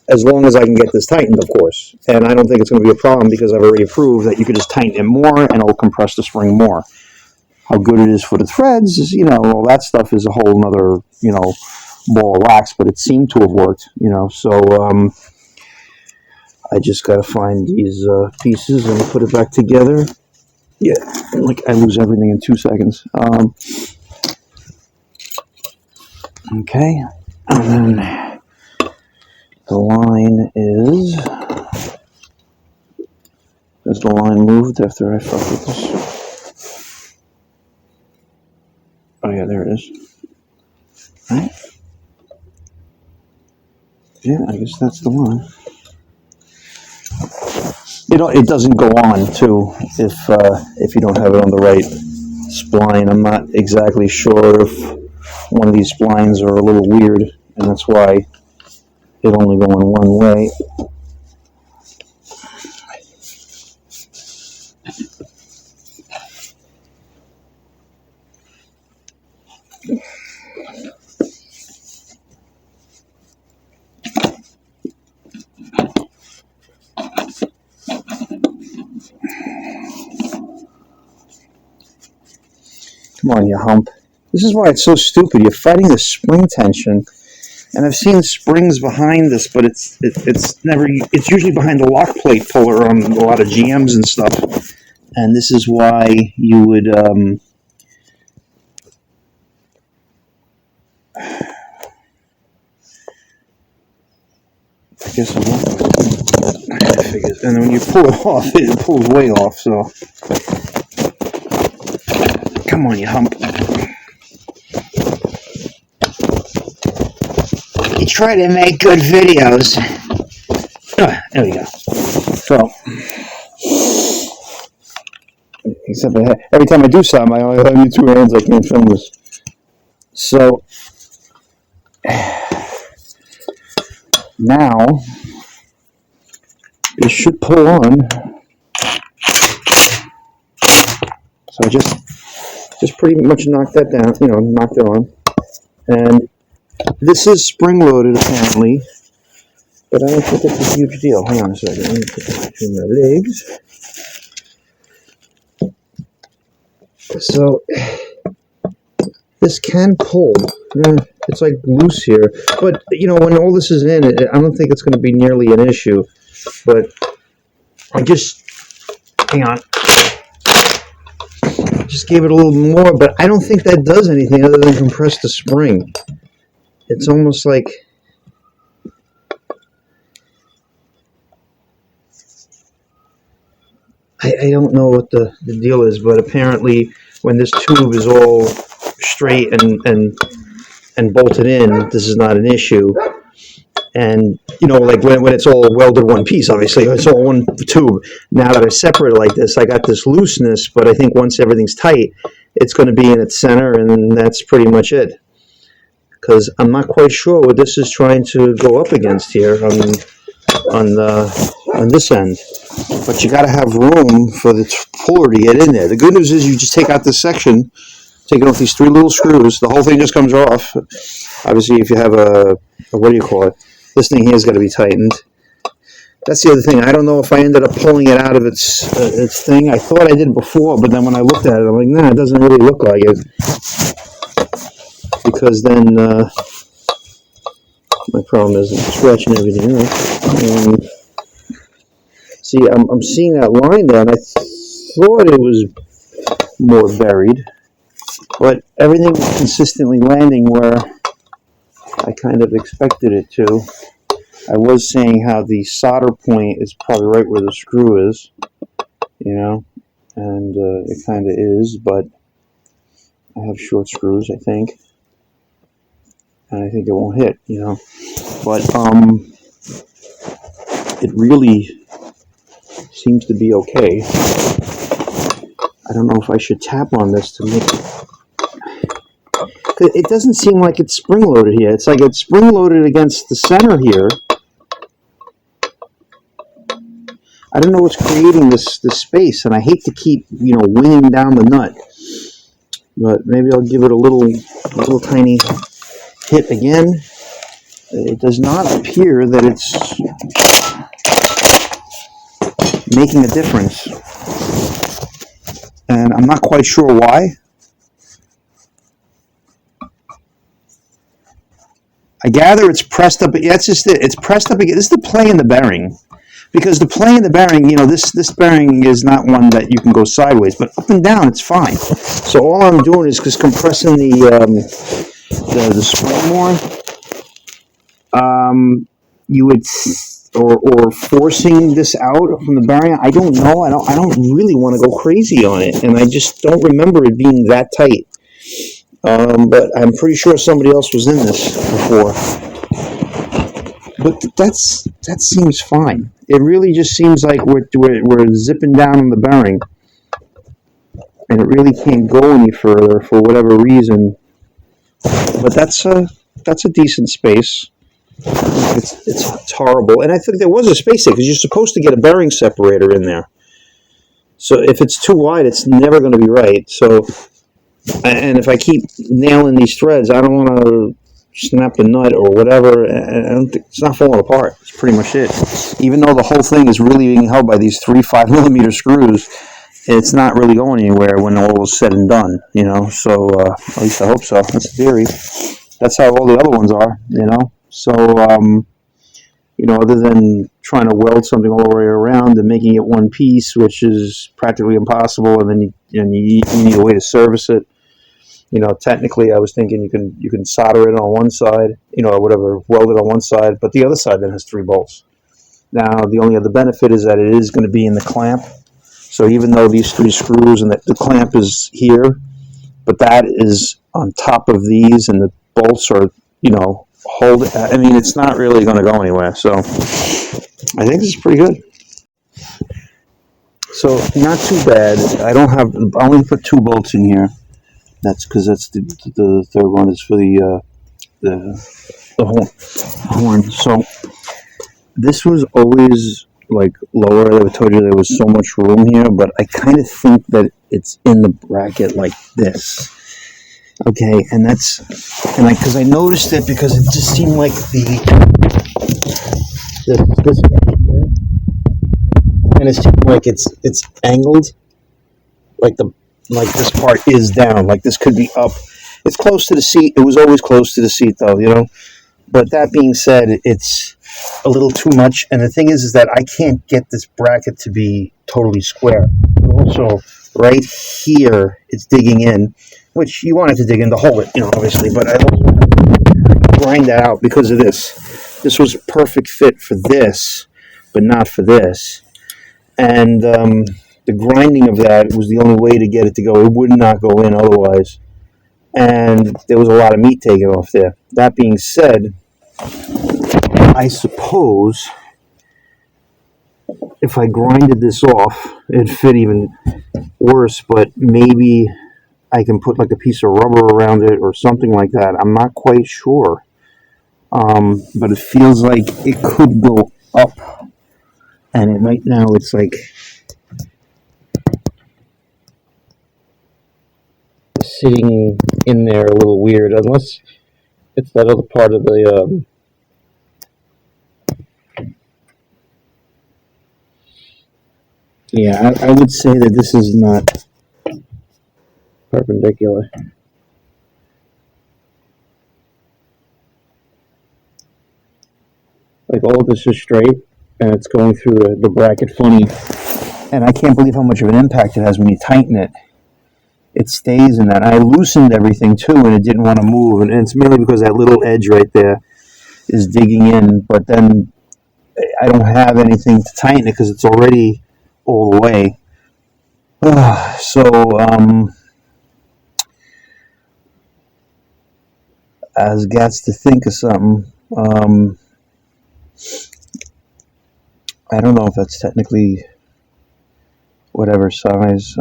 as long as I can get this tightened, of course. And I don't think it's going to be a problem, because I've already proved that you can just tighten it more and it'll compress the spring more. How good it is for the threads is, all that stuff is a whole nother, ball of wax, but it seemed to have worked, so I just got to find these pieces and put it back together. Yeah, like I lose everything in 2 seconds. Okay, and then the line is, has the line moved after I fucked with this? Oh yeah, there it is. Right? Yeah, I guess that's the line. It doesn't go on too if you don't have it on the right spline. I'm not exactly sure if one of these splines are a little weird, and that's why it only go in one way. Come on, you hump. This is why it's so stupid. You're fighting the spring tension, and I've seen springs behind this, but it's usually behind the lock plate puller on a lot of GMs and stuff. And this is why you would I guess I figured. And then when you pull it off, it pulls way off. So come on, you hump. You try to make good videos. There we go. So, except every time I do something, I only have you 2 hands. I can't film this. So now it should pull on. So I just pretty much knocked that down. Knocked it on, and this is spring-loaded, apparently, but I don't think it's a huge deal. Hang on a second. Let me put this between my legs. So, this can pull. It's like loose here. But, when all this is in, I don't think it's going to be nearly an issue. But I hang on. Just gave it a little more, but I don't think that does anything other than compress the spring. It's almost like I don't know what the deal is, but apparently when this tube is all straight and bolted in, this is not an issue. And, like when it's all welded one piece, obviously, it's all one tube. Now that I separate it like this, I got this looseness, but I think once everything's tight, it's going to be in its center, and then that's pretty much it. Because I'm not quite sure what this is trying to go up against here on this end. But you got to have room for the puller to get in there. The good news is you just take out this section, taking off these 3 little screws, the whole thing just comes off. Obviously, if you have a what do you call it? This thing here has got to be tightened. That's the other thing. I don't know if I ended up pulling it out of its thing. I thought I did before, but then when I looked at it, I'm like, nah, it doesn't really look like it. Because then my problem is I'm scratching everything up. See, I'm seeing that line there, and I thought it was more buried, but everything was consistently landing where I kind of expected it to. I was saying how the solder point is probably right where the screw is, you know, and it kind of is, but I have short screws, I think, and I think it won't hit, you know, but it really seems to be okay. I don't know if I should tap on this to make it doesn't seem like it's spring-loaded here. It's like it's spring-loaded against the center here. I don't know what's creating this space, and I hate to keep, you know, winging down the nut. But maybe I'll give it a little tiny hit again. It does not appear that it's making a difference. And I'm not quite sure why. I gather it's pressed up. That's just it. It's pressed up again. This is the play in the bearing. Because the play in the bearing, you know, this bearing is not one that you can go sideways, but up and down, it's fine. So all I'm doing is just compressing the spring more. You would, or forcing this out from the bearing. I don't know. I don't really want to go crazy on it, and I just don't remember it being that tight. But I'm pretty sure somebody else was in this before. But that seems fine. It really just seems like we're zipping down on the bearing, and it really can't go any further for whatever reason. But that's a decent space. It's horrible, and I think there was a space there because you're supposed to get a bearing separator in there. So if it's too wide, it's never going to be right. So, and if I keep nailing these threads, I don't want to snap the nut or whatever, and it's not falling apart. It's pretty much it. Even though the whole thing is really being held by these 3 5mm screws, it's not really going anywhere when all is said and done, you know. So at least I hope so. That's the theory. That's how all the other ones are, you know. So you know, other than trying to weld something all the way around and making it one piece, which is practically impossible, and then you need a way to service it. You know, technically, I was thinking you can solder it on one side, you know, or whatever, weld it on one side, but the other side then has 3 bolts. Now, the only other benefit is that it is going to be in the clamp. So even though these 3 screws and the clamp is here, but that is on top of these, and the bolts are, you know, hold. I mean, it's not really going to go anywhere. So I think this is pretty good. So not too bad. I only put 2 bolts in here. That's because that's the third one is for the horn. So this was always like lower. I told you there was so much room here, but I kind of think that it's in the bracket like this. Okay, and because I noticed it because it just seemed like this here, and it seemed like it's angled, like this part is down, like this could be up. It's close to the seat. It was always close to the seat, though, you know. But that being said, it's a little too much. And the thing is that I can't get this bracket to be totally square. Also, right here, it's digging in, which you want it to dig in to hold it, you know, obviously. But I also have to grind that out because of this. This was a perfect fit for this, but not for this. And the grinding of that was the only way to get it to go. It would not go in otherwise. And there was a lot of meat taken off there. That being said, I suppose if I grinded this off, it'd fit even worse, but maybe I can put like a piece of rubber around it or something like that. I'm not quite sure. But it feels like it could go up. And right now it's like sitting in there a little weird, unless it's that other part of the. Yeah, I would say that this is not perpendicular. Like all of this is straight, and it's going through the bracket funny. And I can't believe how much of an impact it has when you tighten it. It stays in that. I loosened everything too, and it didn't want to move. And it's mainly because that little edge right there is digging in. But then I don't have anything to tighten it because it's already all the way. As gets to think of something. I don't know if that's technically whatever size.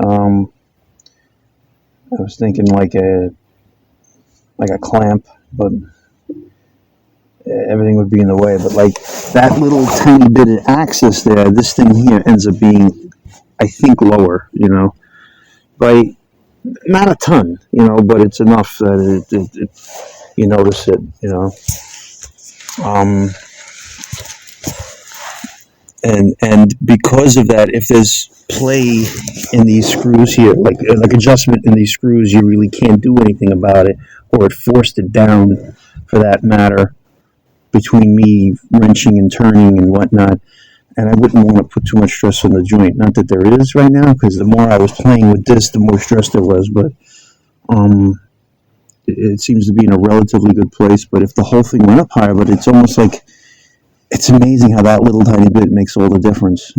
I was thinking like a clamp, but everything would be in the way. But like that little tiny bit of axis there, this thing here ends up being, I think, lower. By not a ton, but it's enough that it you notice it. And because of that, if there's play in these screws here, like adjustment in these screws, you really can't do anything about it, or it forced it down, for that matter, between me wrenching and turning and whatnot. And I wouldn't want to put too much stress on the joint. Not that there is right now, because the more I was playing with this, the more stress there was. But it seems to be in a relatively good place. But if the whole thing went up higher, but it's almost like, it's amazing how that little tiny bit makes all the difference.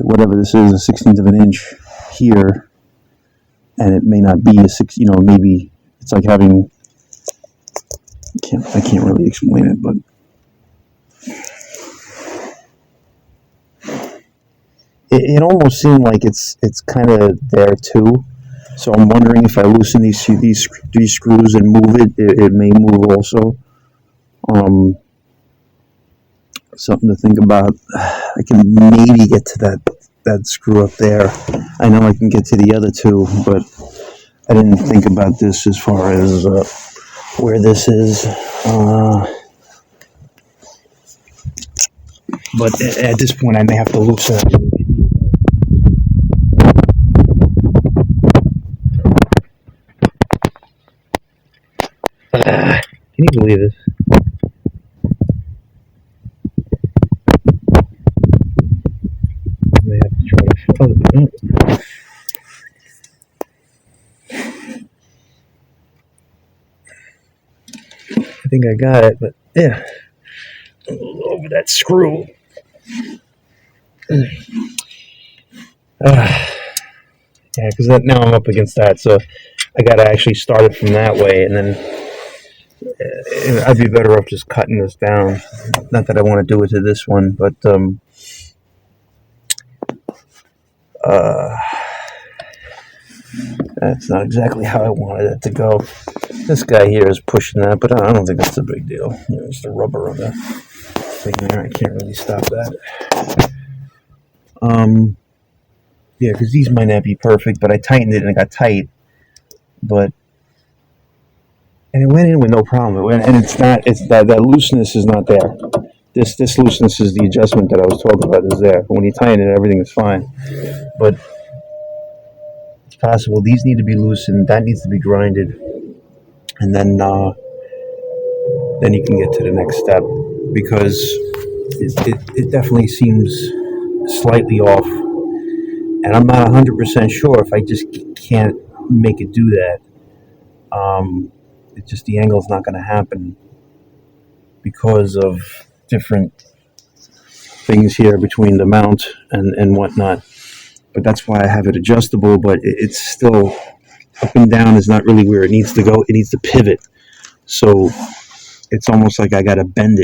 Whatever this is, a 16th of an inch here, and it may not be a six. Maybe it's like having. I can't really explain it, but it almost seemed like it's kind of there too. So I'm wondering if I loosen these screws and move it, it may move also. Something to think about. I can maybe get to that screw up there. I know I can get to the other two, but I didn't think about this as far as where this is. But at this point, I may have to loosen it. Can you believe this? I may have to try to float it. I think I got it, but yeah, over that screw. Yeah, because now I'm up against that, so I got to actually start it from that way, and then I'd be better off just cutting this down. Not that I want to do it to this one, but that's not exactly how I wanted it to go. This guy here is pushing that, but I don't think that's a big deal. It's the rubber of the thing there. I can't really stop that. Yeah, because these might not be perfect, but I tightened it and it got tight. And it went in with no problem. And it's not. It's that looseness is not there. This looseness is the adjustment that I was talking about is there. But when you tighten it, everything is fine. But it's possible these need to be loosened. That needs to be grinded, and then you can get to the next step, because it definitely seems slightly off, and I'm not 100% sure if I just can't make it do that. It's just the angle's not going to happen because of different things here between the mount and whatnot. But that's why I have it adjustable, but it's still up and down is not really where it needs to go. It needs to pivot. So it's almost like I got to bend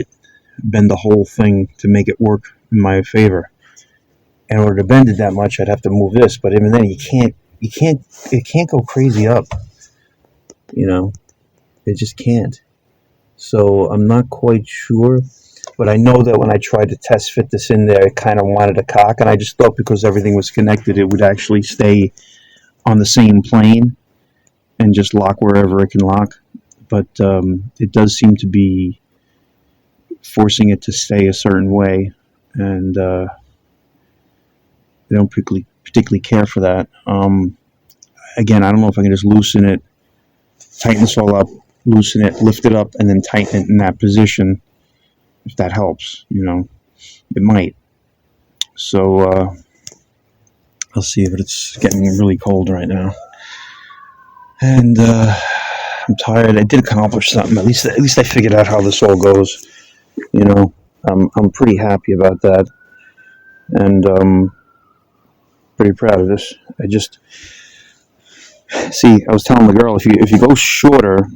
the whole thing to make it work in my favor. In order to bend it that much, I'd have to move this. But even then, it can't go crazy up. It just can't. So I'm not quite sure. But I know that when I tried to test fit this in there, it kind of wanted to cock, and I just thought because everything was connected, it would actually stay on the same plane and just lock wherever it can lock. But it does seem to be forcing it to stay a certain way, and they don't particularly care for that. Again, I don't know if I can just loosen it, tighten this all up, loosen it, lift it up, and then tighten it in that position. If that helps, it might. So I'll see, but it's getting really cold right now, and I'm tired. I did accomplish something. At least I figured out how this all goes. I'm pretty happy about that, and pretty proud of this. I was telling the girl, if you go shorter,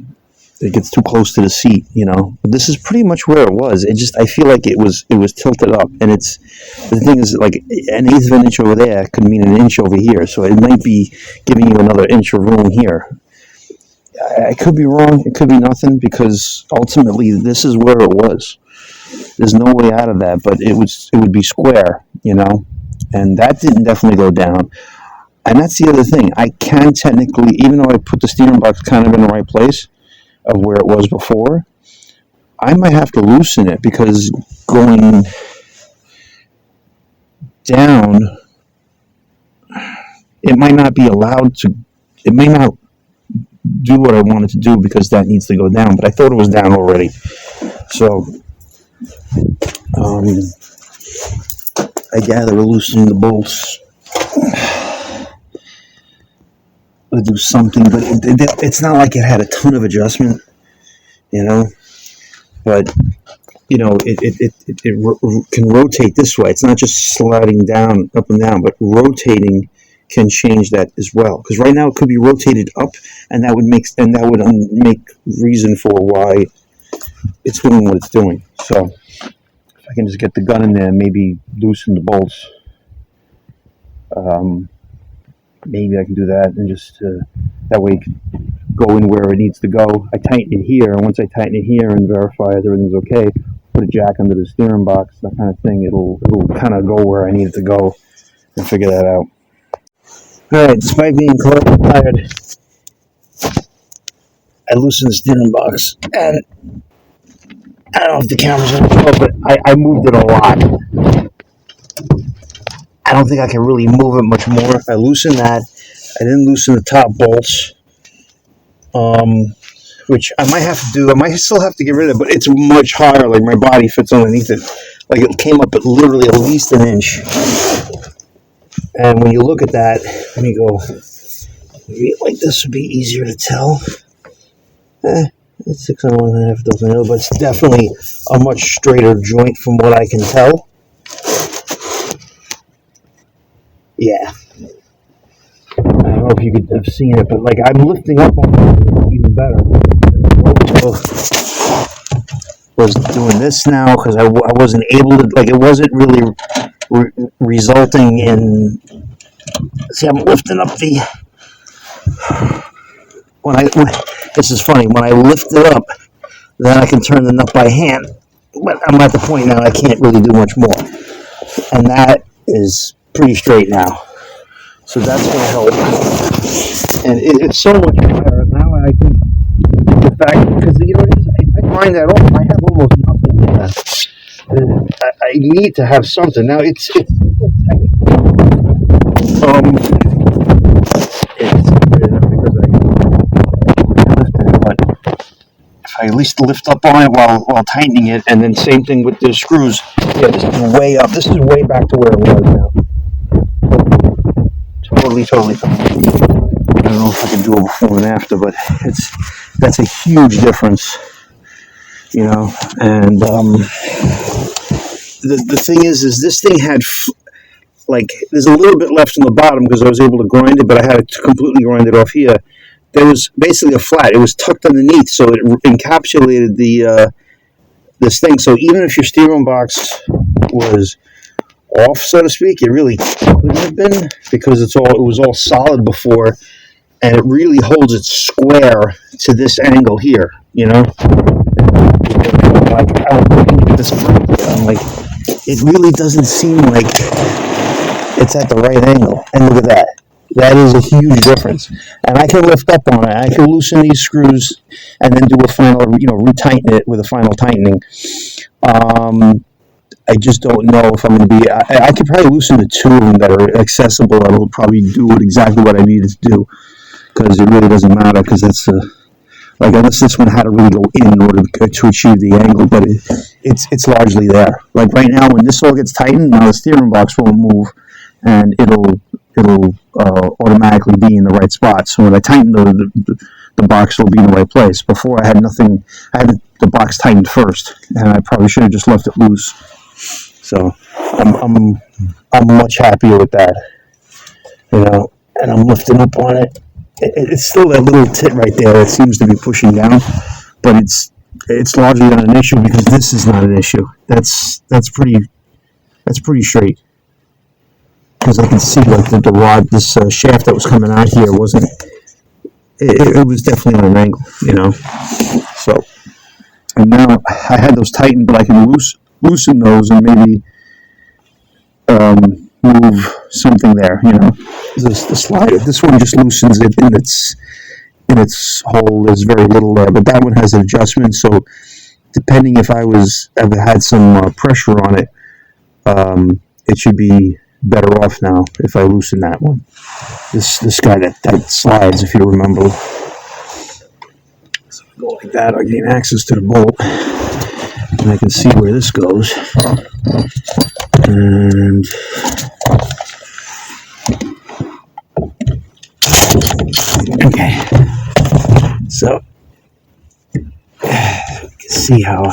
it gets too close to the seat, But this is pretty much where it was. I feel like it was tilted up, and the thing is, like, an eighth of an inch over there could mean an inch over here, so it might be giving you another inch of room here. I could be wrong. It could be nothing, because ultimately this is where it was. There's no way out of that, but it would be square, and that didn't definitely go down. And that's the other thing. I can technically, even though I put the steering box kind of in the right place of where it was before, I might have to loosen it, because going down, it might not be allowed to, it may not do what I wanted to do, because that needs to go down, but I thought it was down already. So I gather loosening the bolts would do something, but it's not like it had a ton of adjustment, but it can rotate this way. It's not just sliding down, up and down, but rotating can change that as well. Because right now it could be rotated up, and that would make reason for why it's doing what it's doing. So if I can just get the gun in there and maybe loosen the bolts, maybe I can do that, and just that way it can go in where it needs to go. I tighten it here, and once I tighten it here and verify that everything's okay, put a jack under the steering box, that kind of thing. It'll kind of go where I need it to go, and figure that out. All right, despite being cold and tired, I loosened the steering box, and I don't know if the camera's going to show, but I moved it a lot. I don't think I can really move it much more. If I loosen that, I didn't loosen the top bolts, which I might have to do. I might still have to get rid of it, but it's much higher. Like, my body fits underneath it. Like, it came up at literally at least an inch. And when you look at that, let me go, maybe like this would be easier to tell. It's 6 on one half, doesn't know, but it's definitely a much straighter joint from what I can tell. Yeah. I don't know if you could have seen it, but like, I'm lifting up on it even better. Was doing this now because I wasn't able to, like, it wasn't really resulting in, see, I'm lifting up the, this is funny, when I lift it up, then I can turn the nut by hand, but I'm at the point now I can't really do much more, and that is pretty straight now, so that's going to help, and it's so much better now. I think the fact, because I grind that off, I have almost nothing left. I need to have something now. It's tight. It's great enough because I lifted it, but if I at least lift up on it while tightening it, and then same thing with the screws. Yeah, this is way up. This is way back to where it was now. Totally. I don't know if I can do it before and after, but that's a huge difference, and the thing is this thing had, there's a little bit left on the bottom because I was able to grind it, but I had to completely grind it off here. There was basically a flat. It was tucked underneath, so it encapsulated this thing. So even if your steering box was off, so to speak. It really couldn't have been because it was all solid before, and it really holds it square to this angle here. Like I was looking at this front here, I'm like, it really doesn't seem like it's at the right angle. And look at that. That is a huge difference. And I can lift up on it. I can loosen these screws and then do a final, retighten it with a final tightening. I just don't know if I'm going to be. I could probably loosen the two of them that are accessible. I will probably do exactly what I needed to do because it really doesn't matter because that's unless this one had to really go in order to achieve the angle, but it's largely there. Like right now, when this all gets tightened, now the steering box won't move, and it'll automatically be in the right spot. So when I tighten the box will be in the right place. Before I had nothing. I had the box tightened first, and I probably should have just left it loose. So I'm much happier with that, and I'm lifting up on it. It's still that little tit right there that seems to be pushing down, but it's largely not an issue because this is not an issue. That's pretty straight because I can see like the rod, this shaft that was coming out here wasn't. It was definitely on an angle, So, and now I had those tightened, but I can loosen those and maybe move something there, the slider. This one just loosens it in its hole. There's very little there, but that one has an adjustment. So depending if I ever had some pressure on it, it should be better off now if I loosen that one. This guy that slides, if you remember. So I go like that, I gain access to the bolt, and I can see where this goes. And okay, so you can see how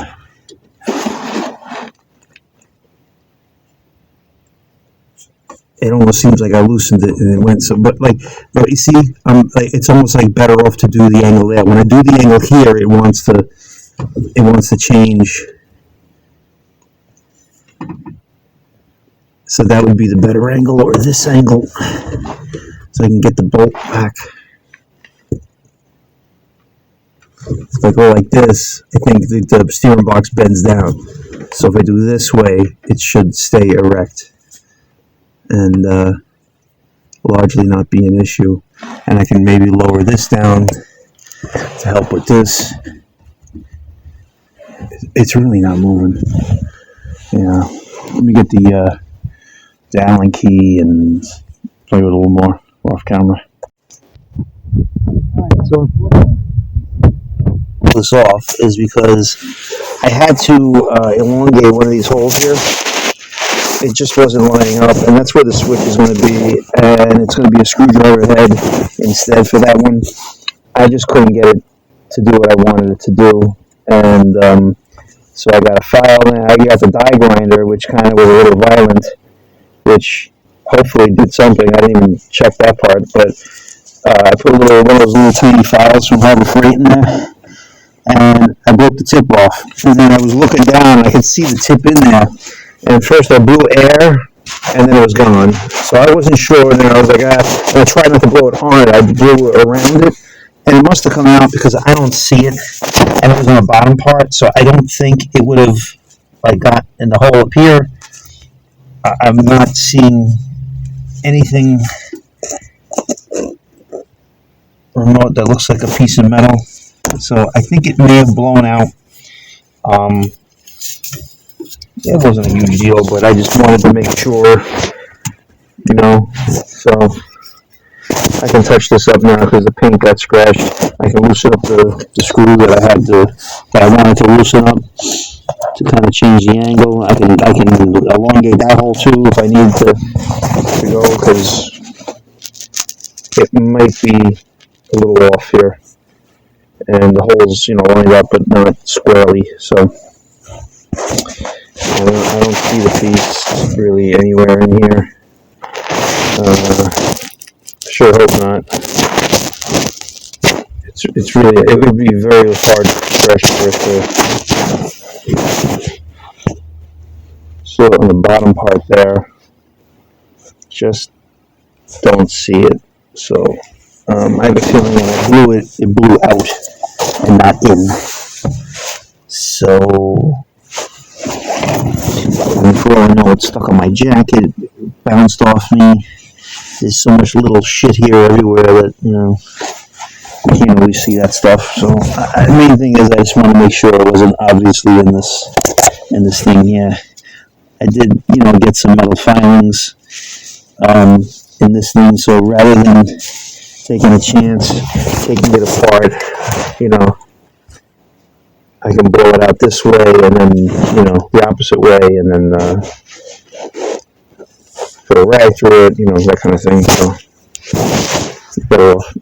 it almost seems like I loosened it and it went so. But you see, it's almost like better off to do the angle there. When I do the angle here, it wants to change. So that would be the better angle, or this angle, so I can get the bolt back. If I go like this, I think the steering box bends down. So if I do this way, it should stay erect and largely not be an issue. And I can maybe lower this down to help with this. It's really not moving. Yeah. Let me get the Allen key and play with it a little more off camera. Alright, so pull this off is because I had to elongate one of these holes here. It just wasn't lining up, and that's where the switch is going to be, and it's going to be a screwdriver head instead for that one. I just couldn't get it to do what I wanted it to do, and so I got a file, and I got the die grinder, which kind of was a little violent, which hopefully did something. I didn't even check that part, but I put one of those little tiny files from Harbor Freight in there, and I broke the tip off. And then I was looking down, and I could see the tip in there. And first I blew air, and then it was gone. So I wasn't sure, and then I was like, I tried not to blow it hard. I blew around it, and it must have come out because I don't see it, and it was on the bottom part, so I don't think it would have got in the hole up here. I'm not seeing anything remote that looks like a piece of metal, so I think it may have blown out. It wasn't a huge deal, but I just wanted to make sure, so I can touch this up now because the paint got scratched. I can loosen up the screw that I wanted to loosen up to kind of change the angle. I can elongate that hole too if I need to go, because it might be a little off here, and the holes lined up but not squarely. So I don't see the piece really anywhere in here. Sure hope not. It's really, it would be very hard pressure for it to. saw it on the bottom part there. Just don't see it. So I have a feeling when I blew it, it blew out and not in. So, and for all I know, it's stuck on my jacket, it bounced off me. There's so much little shit here everywhere that, you can't always see that stuff. So, the main thing is I just want to make sure it wasn't obviously in this thing here. I did, get some metal filings in this thing, so rather than taking a chance, taking it apart, I can blow it out this way and then, the opposite way and then put a rag through it, that kind of thing. So it's better off